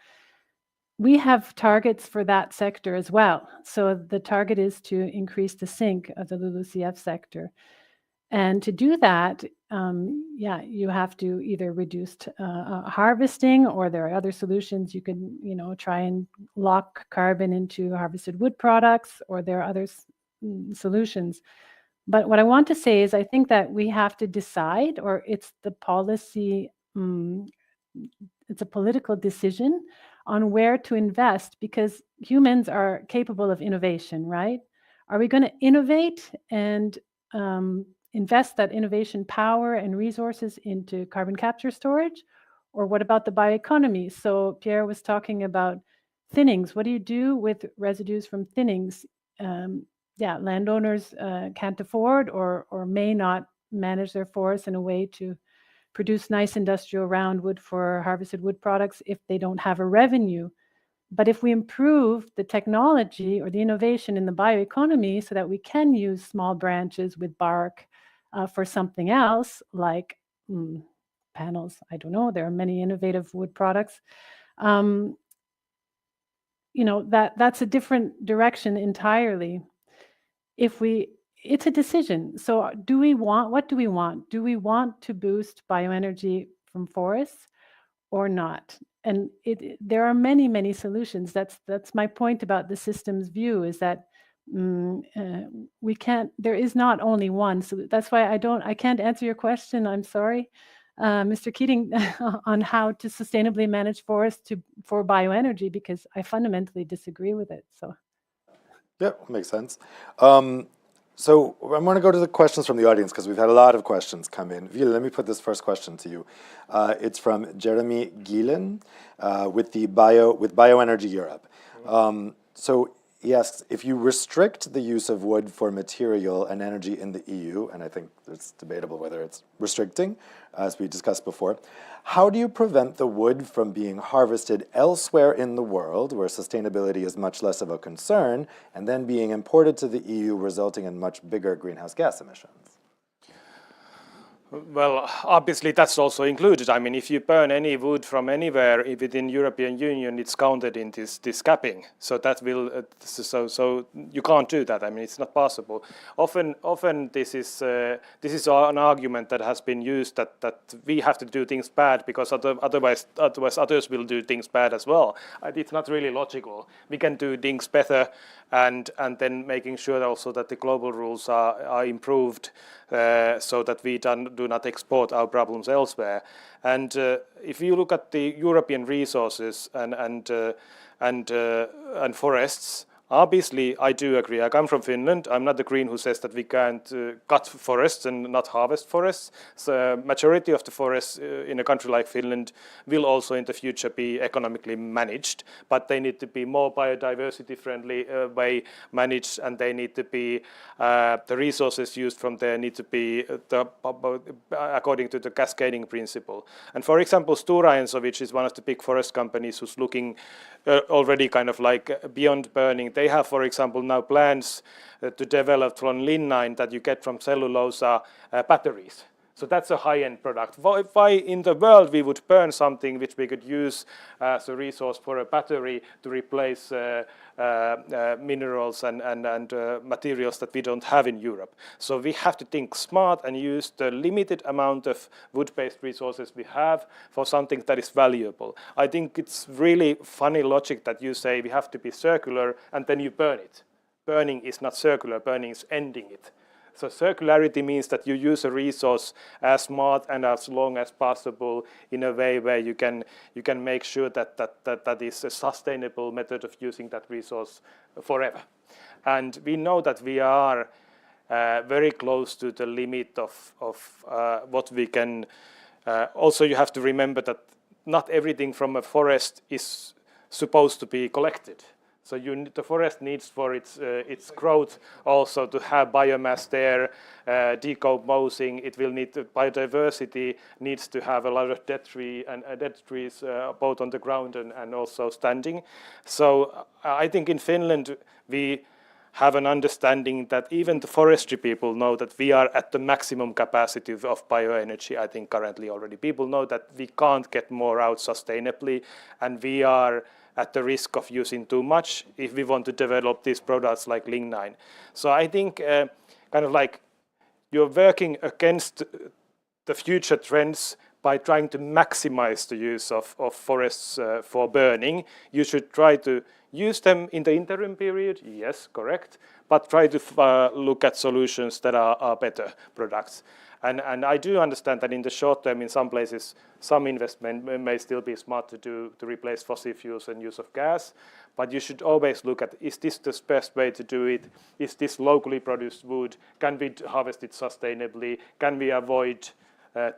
we have targets for that sector as well. So the target is to increase the sink of the LULUCF sector. And to do that, you have to either reduce harvesting, or there are other solutions. You can, try and lock carbon into harvested wood products, or there are other solutions. But what I want to say is I think that we have to decide, or it's the policy, it's a political decision on where to invest, because humans are capable of innovation, right? Are we going to innovate and invest that innovation power and resources into carbon capture storage? Or what about the bioeconomy? So Pierre was talking about thinnings. What do you do with residues from thinnings? Landowners can't afford or may not manage their forests in a way to produce nice industrial roundwood for harvested wood products if they don't have a revenue. But if we improve the technology or the innovation in the bioeconomy so that we can use small branches with bark for something else, like panels, I don't know, there are many innovative wood products, that's a different direction entirely. It's a decision. So what do we want? Do we want to boost bioenergy from forests or not? And there are many, many solutions. That's my point about the systems view, is that we can't, there is not only one. So that's why I can't answer your question. I'm sorry, Mr. Keating, on how to sustainably manage forests for bioenergy, because I disagree with it. So. Yeah, makes sense. So I'm going to go to the questions from the audience, because we've had a lot of questions come in. Ville, let me put this first question to you. It's from Jeremy Gielen with Bioenergy Europe. So he asks, if you restrict the use of wood for material and energy in the EU, and I think it's debatable whether it's restricting, as we discussed before, how do you prevent the wood from being harvested elsewhere in the world, where sustainability is much less of a concern, and then being imported to the EU, resulting in much bigger greenhouse gas emissions? Well, obviously that's also included. I mean, if you burn any wood from anywhere within European Union, it's counted in this capping. So that will, so you can't do that. I mean, it's not possible. Often this is an argument that has been used, that we have to do things bad because otherwise others will do things bad as well. It's not really logical. We can do things better, and then making sure also that the global rules are improved, so that we do not export our problems elsewhere. And if you look at the European resources and forests, obviously, I do agree. I come from Finland. I'm not the green who says that we can't cut forests and not harvest forests. So majority of the forests in a country like Finland will also in the future be economically managed, but they need to be more biodiversity friendly way managed, and they need to be, the resources used from there need to be according to the cascading principle. And for example, Stora Enso, which is one of the big forest companies who's looking already kind of like beyond burning, they have, for example, now plans to develop from lignin that you get from cellulose batteries. So that's a high-end product. Why in the world we would burn something which we could use as a resource for a battery to replace minerals and materials that we don't have in Europe? So we have to think smart and use the limited amount of wood-based resources we have for something that is valuable. I think it's really funny logic that you say we have to be circular and then you burn it. Burning is not circular, burning is ending it. So circularity means that you use a resource as smart and as long as possible in a way where you can make sure that is a sustainable method of using that resource forever. And we know that we are very close to the limit of what we can. Also, you have to remember that not everything from a forest is supposed to be collected. So the forest needs for its growth also to have biomass there, decomposing. It will need biodiversity needs to have a lot of dead trees both on the ground and also standing. So I think in Finland we have an understanding that even the forestry people know that we are at the maximum capacity of bioenergy. I think currently already people know that we can't get more out sustainably, and we are at the risk of using too much if we want to develop these products like lignin. So I think kind of like you're working against the future trends by trying to maximize the use of forests for burning. You should try to use them in the interim period, yes, correct, but try to look at solutions that are better products. And I do understand that in the short term, in some places, some investment may still be smart to replace fossil fuels and use of gas, but you should always look at, is this the best way to do it? Is this locally produced wood? Can we harvest it sustainably? Can we avoid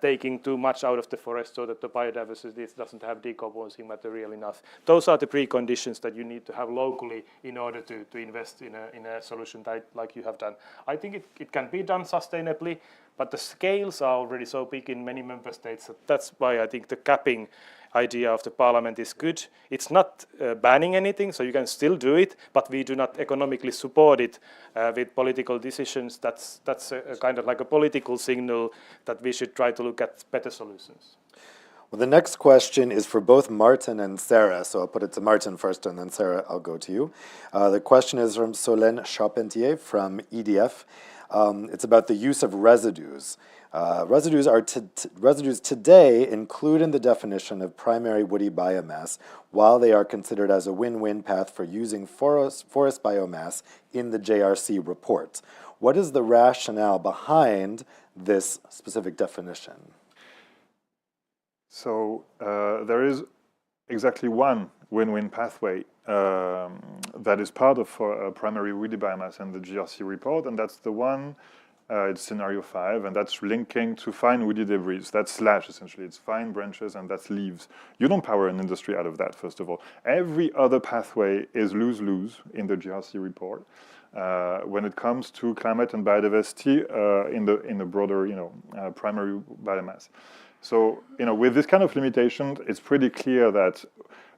taking too much out of the forest so that the biodiversity doesn't have decomposing material enough? Those are the preconditions that you need to have locally in order to invest in a solution like you have done. I think it can be done sustainably, but the scales are already so big in many member states that that's why I think the capping idea of the parliament is good. It's not banning anything, so you can still do it, but we do not economically support it with political decisions. That's a kind of like a political signal that we should try to look at better solutions. Well, the next question is for both Martin and Sarah, so I'll put it to Martin first, and then Sarah, I'll go to you. The question is from Solène Charpentier from EDF. It's about the use of residues. Residues today include in the definition of primary woody biomass, while they are considered as a win-win path for using forest biomass in the JRC report. What is the rationale behind this specific definition? So there is exactly one win-win pathway that is part of primary woody biomass in the GRC report, and that's the one, it's scenario 5, and that's linking to fine woody debris. That's slash, essentially. It's fine branches, and that's leaves. You don't power an industry out of that, first of all. Every other pathway is lose-lose in the GRC report. When it comes to climate and biodiversity in the broader, primary biomass. So, with this kind of limitation, it's pretty clear that,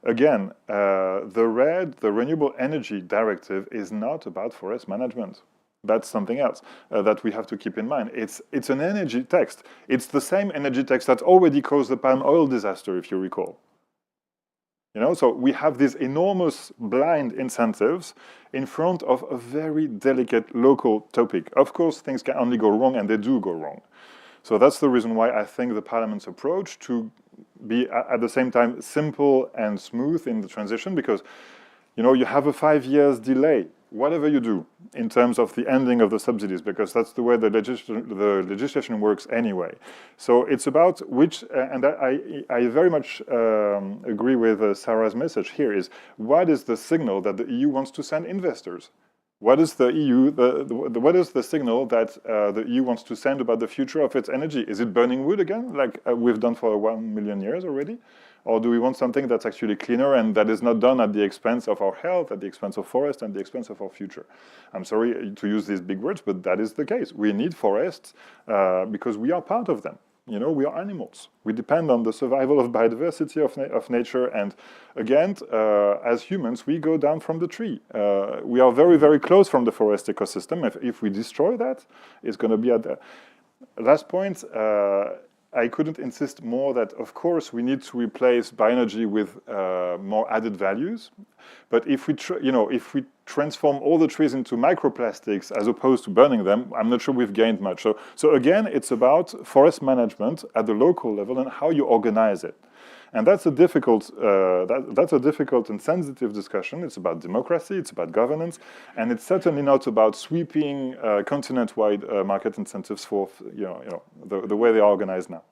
again, the Renewable Energy Directive is not about forest management. That's something else that we have to keep in mind. It's an energy text. It's the same energy text that already caused the palm oil disaster, if you recall. So we have these enormous blind incentives in front of a very delicate local topic. Of course, things can only go wrong, and they do go wrong. So that's the reason why I think the Parliament's approach to be at the same time simple and smooth in the transition, because you have a 5 years delay, whatever you do, in terms of the ending of the subsidies, because that's the way the legislation works anyway. So it's about which, and I very much agree with Sarah's message here, is what is the signal that the EU wants to send investors? What is the EU? What is the signal that the EU wants to send about the future of its energy? Is it burning wood again, like we've done for 1 million years already? Or do we want something that's actually cleaner and that is not done at the expense of our health, at the expense of forest, and the expense of our future? I'm sorry to use these big words, but that is the case. We need forests because we are part of them. We are animals. We depend on the survival of biodiversity of nature. And again, as humans, we go down from the tree. We are very, very close from the forest ecosystem. If we destroy that, it's going to be at the last point. I couldn't insist more that, of course, we need to replace bioenergy with more added values. But if we transform all the trees into microplastics as opposed to burning them, I'm not sure we've gained much. So again, it's about forest management at the local level and how you organize it. And that's a difficult and sensitive discussion. It's about democracy, it's about governance, and it's certainly not about sweeping continent-wide market incentives for the way they are organized now.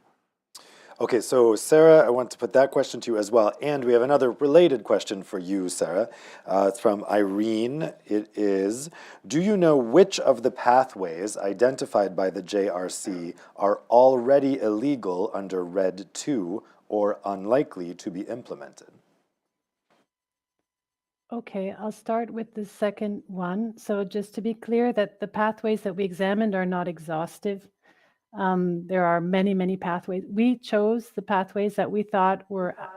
Okay, so Sarah, I want to put that question to you as well. And we have another related question for you, Sarah. It's from Irene. It is, do you know which of the pathways identified by the JRC are already illegal under RED 2 or unlikely to be implemented? Okay, I'll start with the second one. So just to be clear that the pathways that we examined are not exhaustive. There are many, many pathways. We chose the pathways that we thought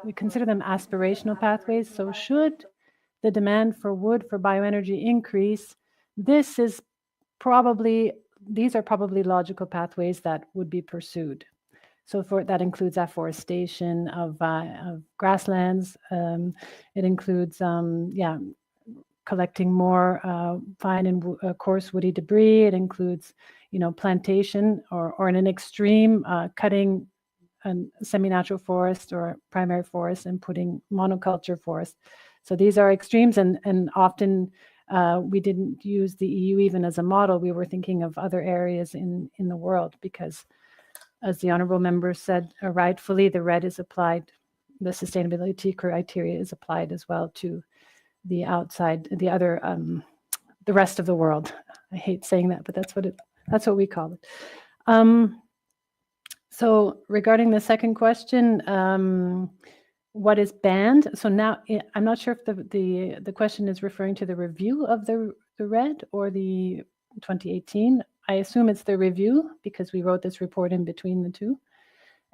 we consider them aspirational pathways. So should the demand for wood for bioenergy increase, these are probably logical pathways that would be pursued. So that includes afforestation of grasslands. It includes, collecting more fine and coarse woody debris. It includes, plantation or in an extreme, cutting a semi-natural forest or primary forest and putting monoculture forest. So these are extremes, and often we didn't use the EU even as a model. We were thinking of other areas in the world because, as the honourable member said rightfully, the RED is applied, the sustainability criteria is applied as well to the outside, the rest of the world. I hate saying that, but that's what we call it. So regarding the second question, what is banned? So now I'm not sure if the question is referring to the review of the RED or the 2018. I assume it's the review because we wrote this report in between the two.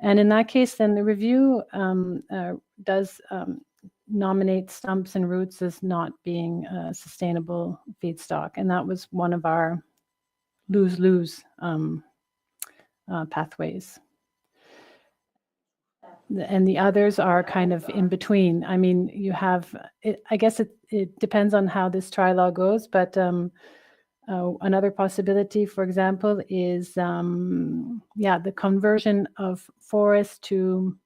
And in that case, then the review does nominate stumps and roots as not being a sustainable feedstock. And that was one of our lose-lose pathways. And the others are kind of in between. I mean, you have, I guess it depends on how this trilogue goes, but another possibility, for example, is the conversion of forest to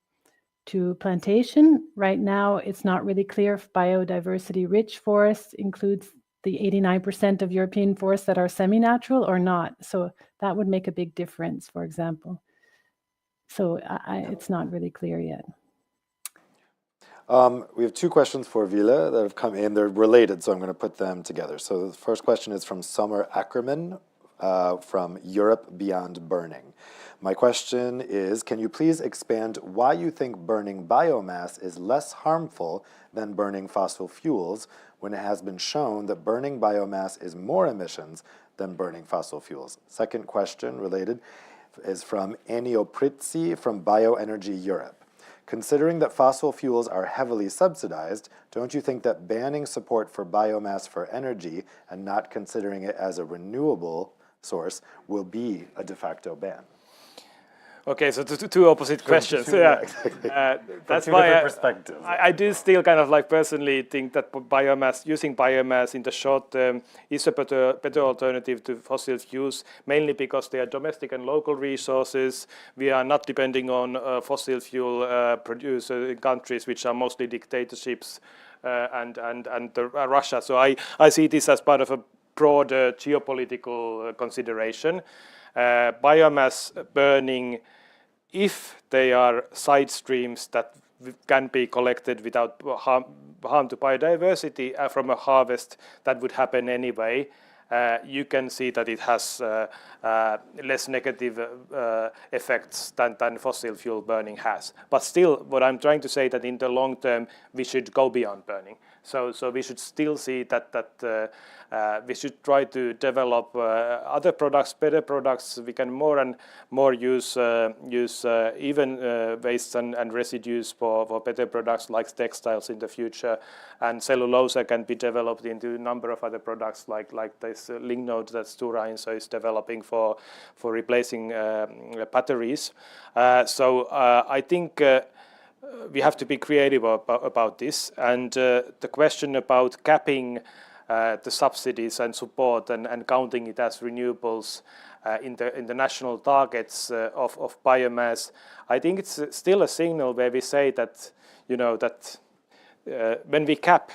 plantation. Right now, it's not really clear if biodiversity-rich forests includes the 89% of European forests that are semi-natural or not. So that would make a big difference, for example. So it's not really clear yet. We have two questions for Ville that have come in. They're related, so I'm going to put them together. So the first question is from Summer Ackerman from Europe Beyond Burning. My question is, can you please expand why you think burning biomass is less harmful than burning fossil fuels when it has been shown that burning biomass is more emissions than burning fossil fuels? Second question related is from Ennio Prizzi from Bioenergy Europe. Considering that fossil fuels are heavily subsidized, don't you think that banning support for biomass for energy and not considering it as a renewable source will be a de facto ban? Okay, so two opposite questions. Yeah, exactly. That's two why different perspectives. I do still kind of like personally think that using biomass in the short term is a better alternative to fossil fuels, mainly because they are domestic and local resources. We are not depending on fossil fuel producers in countries which are mostly dictatorships and Russia. So I see this as part of a broader geopolitical consideration. Biomass burning, if they are side streams that can be collected without harm to biodiversity from a harvest that would happen anyway, you can see that it has less negative effects than fossil fuel burning has. But still, what I'm trying to say that in the long term, we should go beyond burning. So we should still see that we should try to develop other products, better products. We can more and more use even wastes and residues for better products like textiles in the future, and cellulose can be developed into a number of other products like this lignode that Stora Enso is developing for replacing batteries. So I think we have to be creative about this, and the question about capping the subsidies and support and counting it as renewables in the national targets of biomass, I think it's still a signal where we say that when we cap,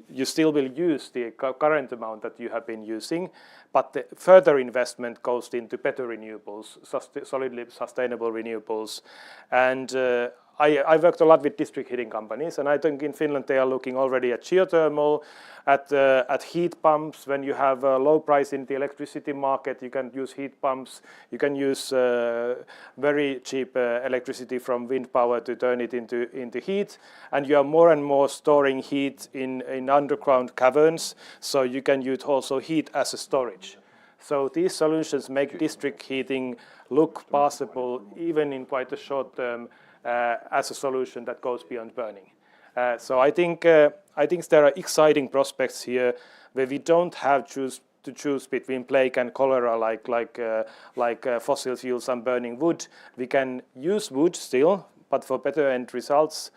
you still will use the current amount that you have been using, but the further investment goes into better renewables, solidly sustainable renewables. And I worked a lot with district heating companies, and I think in Finland they are looking already at geothermal, at heat pumps. When you have a low price in the electricity market, you can use heat pumps. You can use very cheap electricity from wind power to turn it into heat, and you are more and more storing heat in underground caverns, so you can use also heat as a storage. So these solutions make district heating look possible even in quite a short term as a solution that goes beyond burning. So I think there are exciting prospects here where we don't have to choose between plague and cholera, like fossil fuels and burning wood. We can use wood still, but for better end results.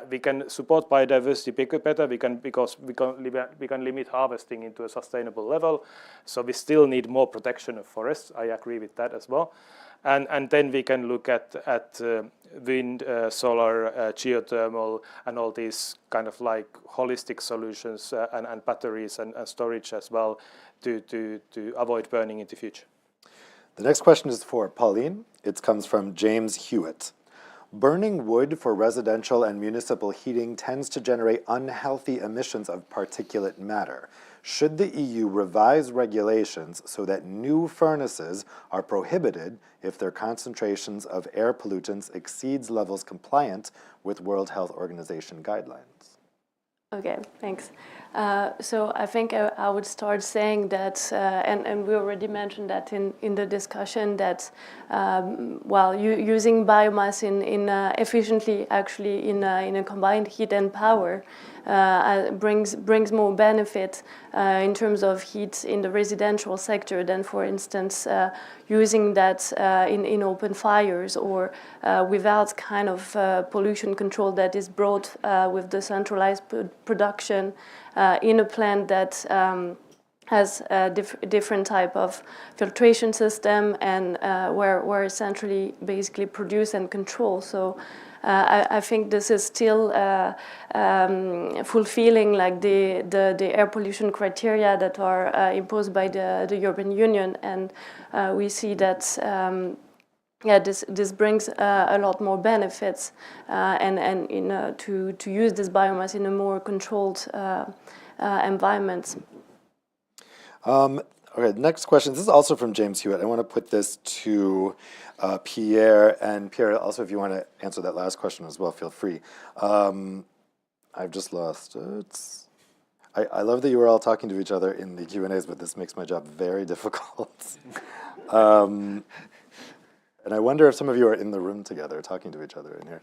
We can support biodiversity better because we can limit harvesting into a sustainable level. So we still need more protection of forests. I agree with that as well. And then we can look at wind, solar, geothermal, and all these kind of like holistic solutions and batteries and storage as well to avoid burning in the future. The next question is for Pauline. It comes from James Hewitt. Burning wood for residential and municipal heating tends to generate unhealthy emissions of particulate matter. Should the EU revise regulations so that new furnaces are prohibited if their concentrations of air pollutants exceeds levels compliant with World Health Organization guidelines? Okay, thanks. So I think I would start saying that, and we already mentioned that in the discussion, that using biomass in efficiently, actually in a combined heat and power, brings more benefit in terms of heat in the residential sector than, for instance, using that in open fires or without kind of pollution control that is brought with the centralized production in a plant that has a different type of filtration system and where essentially basically produce and control. So I think this is still fulfilling like the air pollution criteria that are imposed by the European Union, and we see that this brings a lot more benefits and to use this biomass in a more controlled environment. Okay, next question. This is also from James Hewitt. I want to put this to Pierre, and Pierre, also if you want to answer that last question as well, feel free. I've just lost it. I love that you were all talking to each other in the Q&As, but this makes my job very difficult. And I wonder if some of you are in the room together talking to each other in here.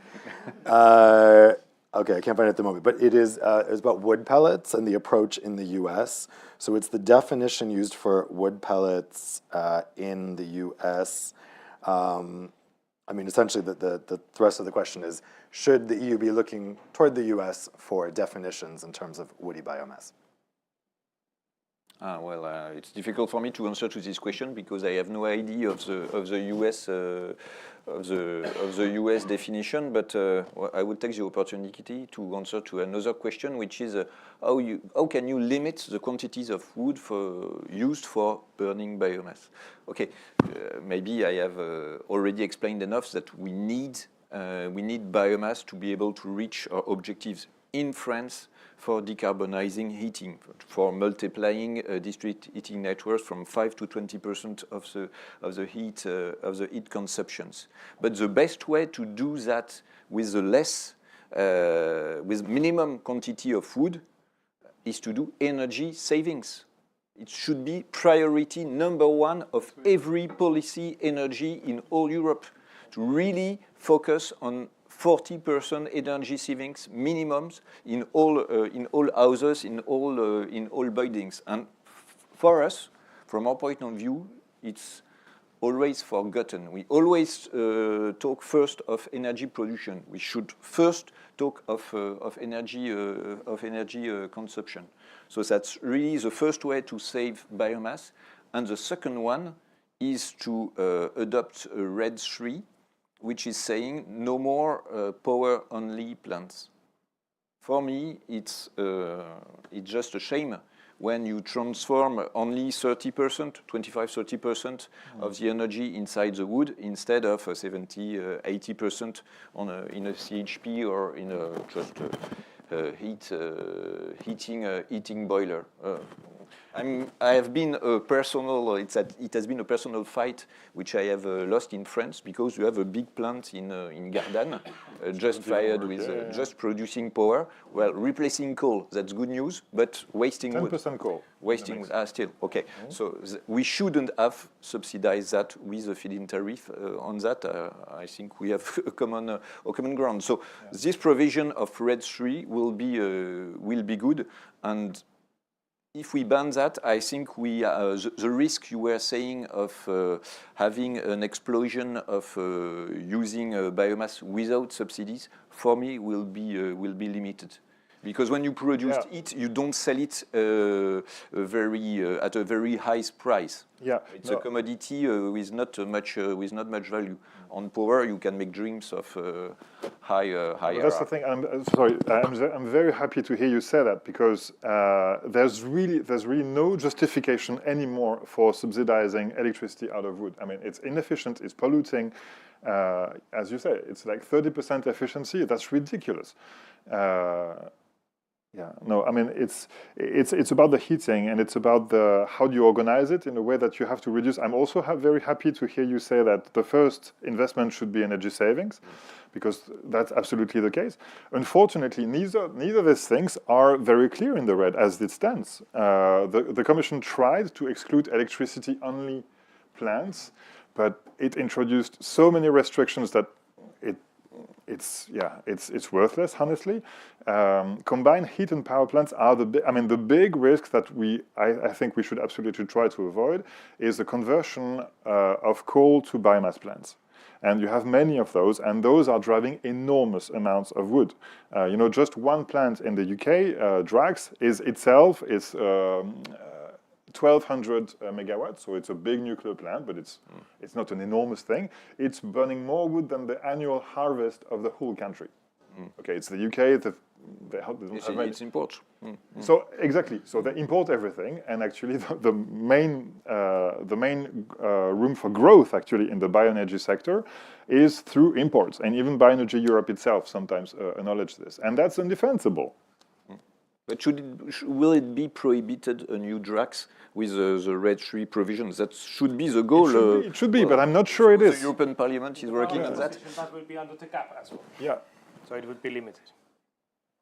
Okay, I can't find it at the moment, but it's about wood pellets and the approach in the US. So it's the definition used for wood pellets in the US. I mean, essentially the thrust of the question is, should the EU be looking toward the US for definitions in terms of woody biomass? It's difficult for me to answer to this question because I have no idea of the US definition. But I will take the opportunity to answer to another question, which is how can you limit the quantities of wood used for burning biomass? Okay, maybe I have already explained enough that we need biomass to be able to reach our objectives in France for decarbonizing heating, for multiplying district heating networks from 5 to 20% of the heat consumptions. But the best way to do that with with minimum quantity of wood is to do energy savings. It should be priority number one of every policy energy in all Europe, to really focus on 40% energy savings minimums in all houses, in all buildings. And for us, from our point of view, it's always forgotten. We always talk first of energy production. We should first talk of energy consumption. So that's really the first way to save biomass. And the second one is to adopt RED III, which is saying no more power-only plants. For me, it's just a shame when you transform only 30%, 25-30% of the energy inside the wood instead of 70-80% in a CHP or in a just heating boiler. It has been a personal fight which I have lost in France because you have a big plant in Gardanne just fired with just producing power. Well, replacing coal, that's good news, but wasting 10% wood. 10% coal. Wasting wood, still. Okay, so we shouldn't have subsidized that with a feed-in tariff on that. I think we have a common ground. So this provision of RED III will be good, and if we ban that, I think the risk you were saying of having an explosion of using biomass without subsidies, for me, will be limited. Because when you produce it, you don't sell it at a very high price. Yeah, it's a commodity with not much value. On power, you can make dreams of higher. That's the thing. I'm very happy to hear you say that, because there's really no justification anymore for subsidizing electricity out of wood. I mean, it's inefficient, it's polluting. As you say, it's like 30% efficiency. That's ridiculous. Yeah, no, I mean, it's about the heating, and it's about how do you organize it in a way that you have to reduce. I'm also very happy to hear you say that the first investment should be energy savings, because that's absolutely the case. Unfortunately, neither of these things are very clear in the red as it stands. The Commission tried to exclude electricity-only plants, but it introduced so many restrictions that it's worthless, honestly. Combined heat and power plants are the big risk that I think we should absolutely try to avoid is the conversion of coal to biomass plants. And you have many of those, and those are driving enormous amounts of wood. Just one plant in the UK, Drax, is 1,200 megawatts, so it's a big nuclear plant, but it's not an enormous thing. It's burning more wood than the annual harvest of the whole country. Okay, it's the UK. It's import. So exactly. So they import everything, and actually the main room for growth actually in the bioenergy sector is through imports, and even Bioenergy Europe itself sometimes acknowledge this, and that's indefensible. But will it be prohibited a new Drax with the Red 3 provisions? That should be the goal. It should be, but I'm not sure it is. The European Parliament is working on that. That will be under the cap as well. Yeah. So it would be limited.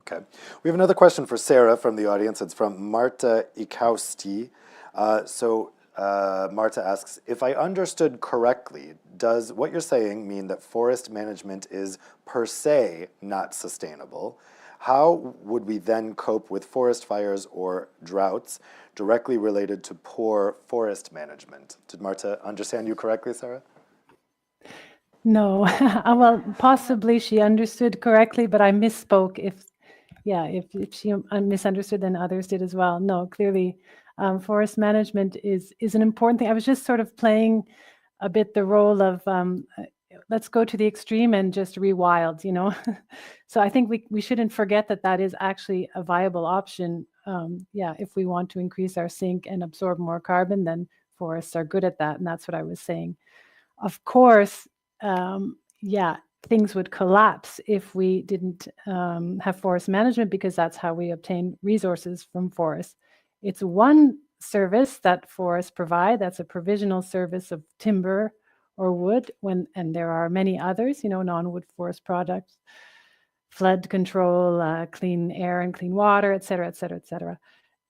Okay. We have another question for Sarah from the audience. It's from Marta Ikausti. Marta asks, if I understood correctly, does what you're saying mean that forest management is per se not sustainable? How would we then cope with forest fires or droughts directly related to poor forest management? Did Marta understand you correctly, Sarah? No, well, possibly she understood correctly, but I misspoke. If she misunderstood, then others did as well. No, clearly, forest management is an important thing. I was just sort of playing a bit the role of let's go to the extreme and just rewild, So I think we shouldn't forget that is actually a viable option. If we want to increase our sink and absorb more carbon, then forests are good at that, and that's what I was saying. Of course, things would collapse if we didn't have forest management, because that's how we obtain resources from forests. It's one service that forests provide. That's a provisional service of timber or wood, and there are many others, non-wood forest products, flood control, clean air and clean water, et cetera, et cetera, et cetera.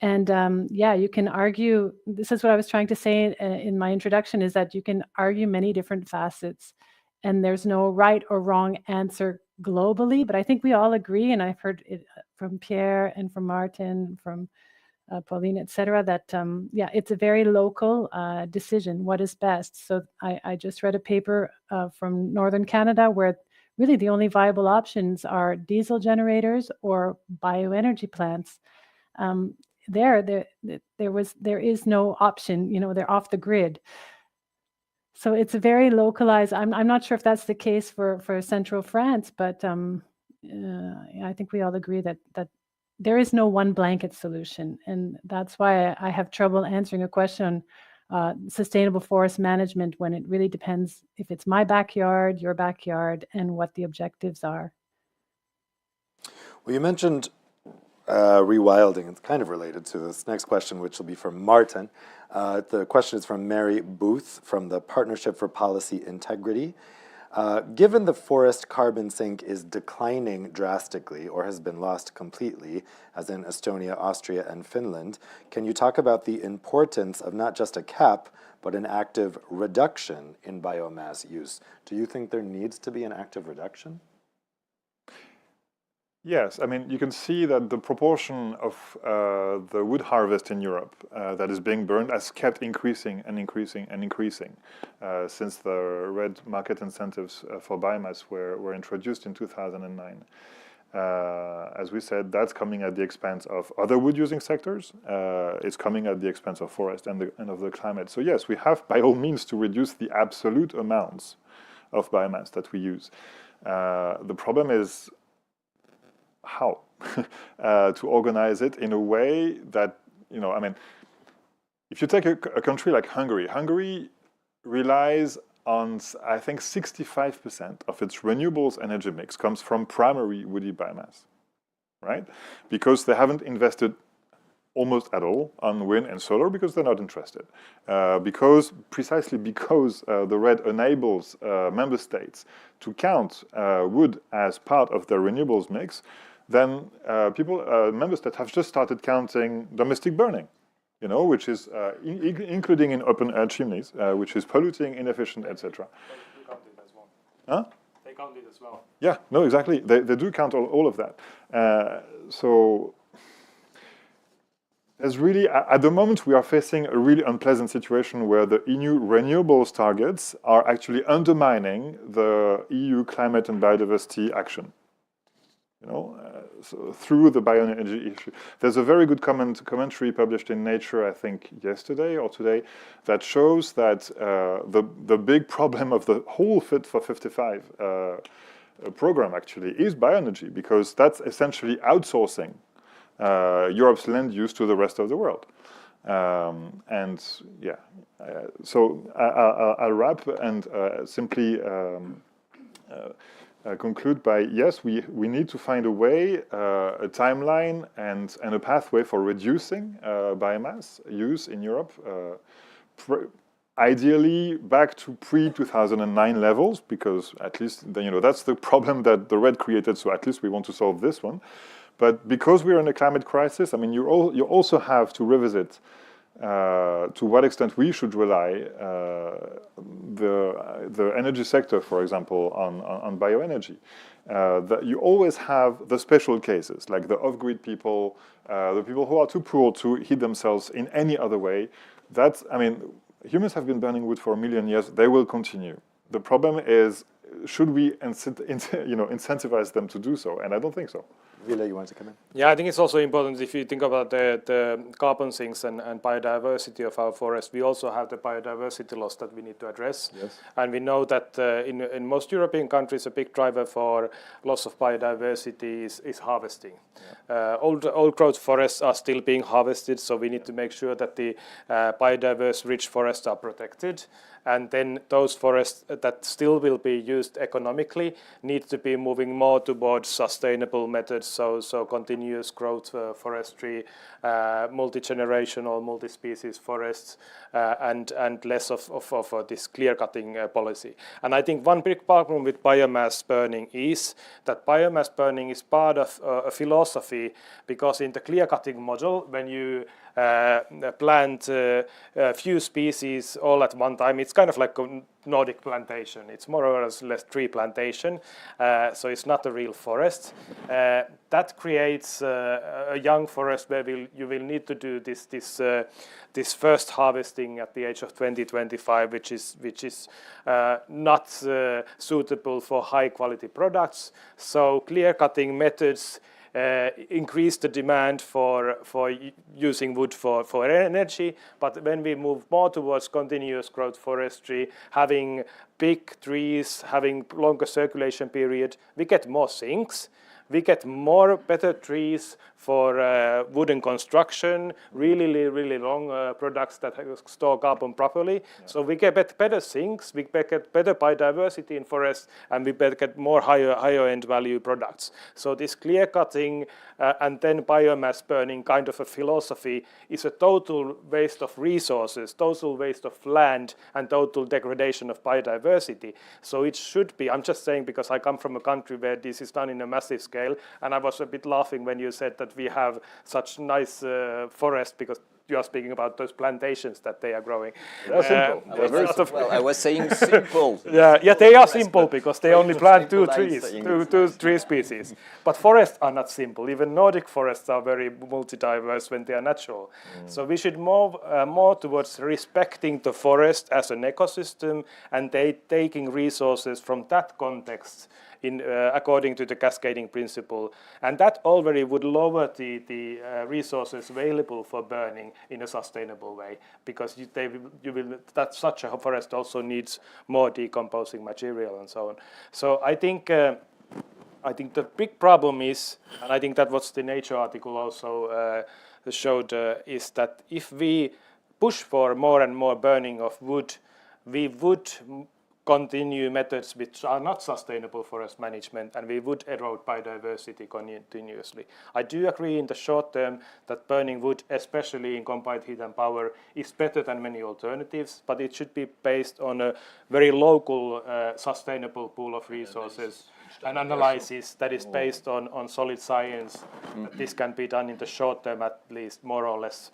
And you can argue, this is what I was trying to say in my introduction, is that you can argue many different facets, and there's no right or wrong answer globally, but I think we all agree, and I've heard it from Pierre and from Martin, from Pauline, et cetera, that it's a very local decision, what is best. So I just read a paper from Northern Canada where really the only viable options are diesel generators or bioenergy plants. There is no option, they're off the grid. So it's a very localized. I'm not sure if that's the case for central France, but I think we all agree that there is no one blanket solution, and that's why I have trouble answering a question on sustainable forest management when it really depends if it's my backyard, your backyard, and what the objectives are. Well, you mentioned rewilding. It's kind of related to this next question, which will be from Martin. The question is from Mary Booth from the Partnership for Policy Integrity. Given the forest carbon sink is declining drastically or has been lost completely, as in Estonia, Austria, and Finland, can you talk about the importance of not just a cap, but an active reduction in biomass use? Do you think there needs to be an active reduction? Yes, I mean, you can see that the proportion of the wood harvest in Europe that is being burned has kept increasing and increasing and increasing since the red market incentives for biomass were introduced in 2009. As we said, that's coming at the expense of other wood-using sectors. It's coming at the expense of forest and of the climate. So yes, we have by all means to reduce the absolute amounts of biomass that we use. The problem is how to organize it in a way that, I mean, if you take a country like Hungary, Hungary relies on, I think, 65% of its renewables energy mix comes from primary woody biomass, right? Because they haven't invested almost at all on wind and solar because they're not interested. Precisely because the RED enables member states to count wood as part of their renewables mix, then member states have just started counting domestic burning, which is including in open-air chimneys, which is polluting, inefficient, etc. They count it as well. Huh? They count it as well. Yeah, no, exactly. They do count all of that. So there's really, at the moment, we are facing a really unpleasant situation where the EU renewables targets are actually undermining the EU climate and biodiversity action. So through the bioenergy issue. There's a very good commentary published in Nature, I think yesterday or today, that shows that the big problem of the whole Fit for 55 program actually is bioenergy, because that's essentially outsourcing Europe's land use to the rest of the world. So I'll wrap and simply conclude by, yes, we need to find a way, a timeline and a pathway for reducing biomass use in Europe, ideally back to pre-2009 levels, because at least, that's the problem that the RED created, so at least we want to solve this one. But because we're in a climate crisis, I mean, you also have to revisit to what extent we should rely the energy sector, for example, on bioenergy. That you always have the special cases, like the off-grid people, the people who are too poor to heat themselves in any other way. Humans have been burning wood for 1 million years. They will continue. The problem is, should we incentivize them to do so? And I don't think so. Ville, you want to come in? Yeah, I think it's also important, if you think about the carbon sinks and biodiversity of our forest, we also have the biodiversity loss that we need to address. Yes. And we know that in most European countries, a big driver for loss of biodiversity is harvesting. Yeah. Old growth forests are still being harvested, so we need to make sure that the biodiverse rich forests are protected. And then those forests that still will be used economically need to be moving more towards sustainable methods, so continuous growth forestry, multi-generational, multi-species forests, and less of this clear-cutting policy. And I think one big problem with biomass burning is that biomass burning is part of a philosophy, because in the clear-cutting model, when you plant a few species all at one time, it's kind of like a Nordic plantation. It's more or less tree plantation, so it's not a real forest. That creates a young forest where you will need to do this first harvesting at the age of 20-25, which is not suitable for high quality products. So clear cutting methods increase the demand for using wood for energy, but when we move more towards continuous growth forestry, having big trees, having longer circulation period, we get more sinks. We get better trees for wooden construction, really long products that store carbon properly. Yeah. So we get better sinks, we get better biodiversity in forests, and we get more higher end value products. So this clear cutting and then biomass burning kind of a philosophy is a total waste of resources, total waste of land, and total degradation of biodiversity. So it should be, I'm just saying because I come from a country where this is done in a massive scale, scale. And I was a bit laughing when you said that we have such nice forest, because you are speaking about those plantations that they are growing. They're simple. It's Very sort of- well, I was saying simple. yeah, they are simple because they only plant two Simple trees, saying two tree species. But forests are not simple. Even Nordic forests are very multi-diverse when they are natural. So we should move more towards respecting the forest as an ecosystem and taking resources from that context according to the cascading principle. And that already would lower the resources available for burning in a sustainable way, because that such a forest also needs more decomposing material and so on. So I think the big problem is, and I think that what the Nature article also showed, is that if we push for more and more burning of wood, we would continue methods which are not sustainable forest management, and we would erode biodiversity continuously. I do agree in the short term that burning wood, especially in combined heat and power, is better than many alternatives, but it should be based on a very local, sustainable pool of resources and analysis that is based on solid science. This can be done in the short term, at least, more or less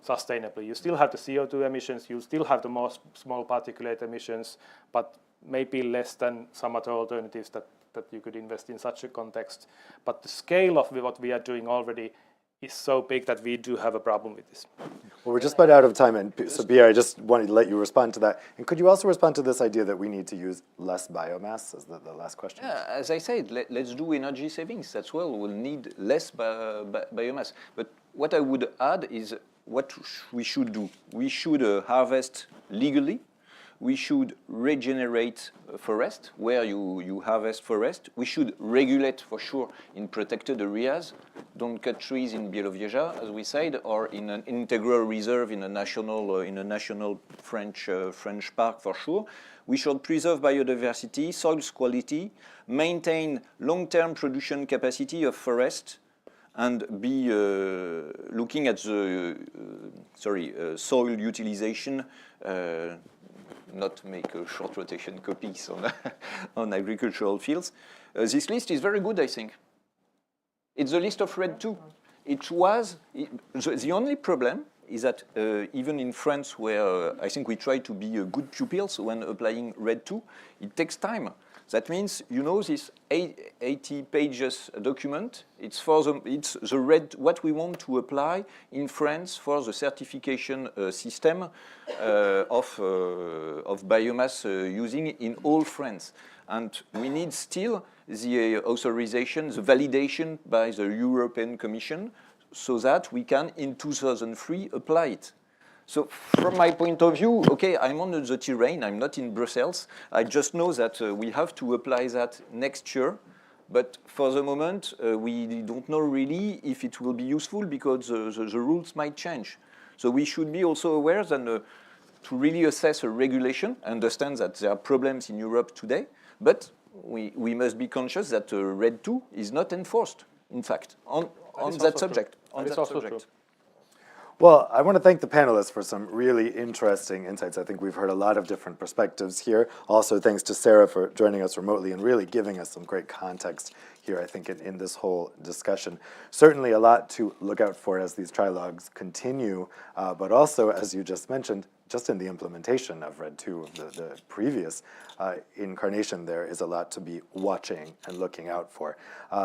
sustainably. You still have the CO2 emissions, you still have the more small particulate emissions, but maybe less than some other alternatives that you could invest in such a context. But the scale of what we are doing already is so big that we do have a problem with this. Well, we're just about out of time, and so Pierre, I just wanted to let you respond to that. And could you also respond to this idea that we need to use less biomass as the last question? Yeah, as I said, let's do energy savings. That's well, we'll need less biomass. But what I would add is what we should do. We should harvest legally. We should regenerate forest where you harvest forest. We should regulate for sure in protected areas. Don't cut trees in Bielowieża, as we said, or in an integral reserve in a national French park for sure. We should preserve biodiversity, soils quality, maintain long-term production capacity of forest, and be looking at the soil utilization, not make short rotation copies on agricultural fields. This list is very good, I think. It's the list of RED II. The only problem is that even in France, where I think we try to be good pupils when applying RED II, it takes time. That means, this 80 pages document, it's the RED, what we want to apply in France for the certification system of biomass using in all France. And we need still the authorization, the validation by the European Commission, so that we can, in 2003, apply it. So from my point of view, okay, I'm on the terrain, I'm not in Brussels. I just know that we have to apply that next year. But for the moment, we don't know really if it will be useful, because the rules might change. So we should be also aware that to really assess a regulation, I understand that there are problems in Europe today, but we must be conscious that RED II is not enforced, in fact, on that subject. Well, I want to thank the panelists for some really interesting insights. I think we've heard a lot of different perspectives here. Also, thanks to Sarah for joining us remotely and really giving us some great context here, I think, in this whole discussion. Certainly a lot to look out for as these trilogues continue, but also, as you just mentioned, just in the implementation of RED II, the previous incarnation, there is a lot to be watching and looking out for.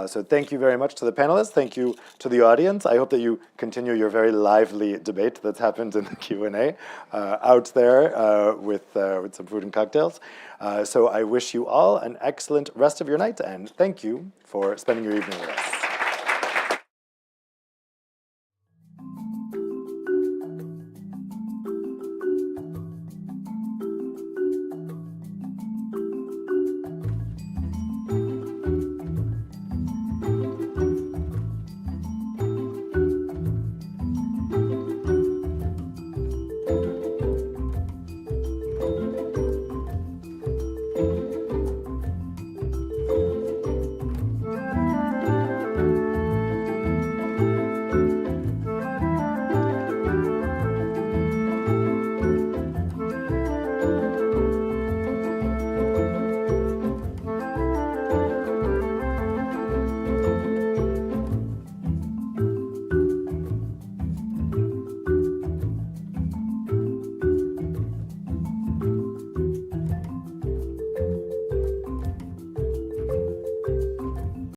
So thank you very much to the panelists. Thank you to the audience. I hope that you continue your very lively debate that's happened in the Q&A out there with some food and cocktails. So I wish you all an excellent rest of your night, and thank you for spending your evening with us.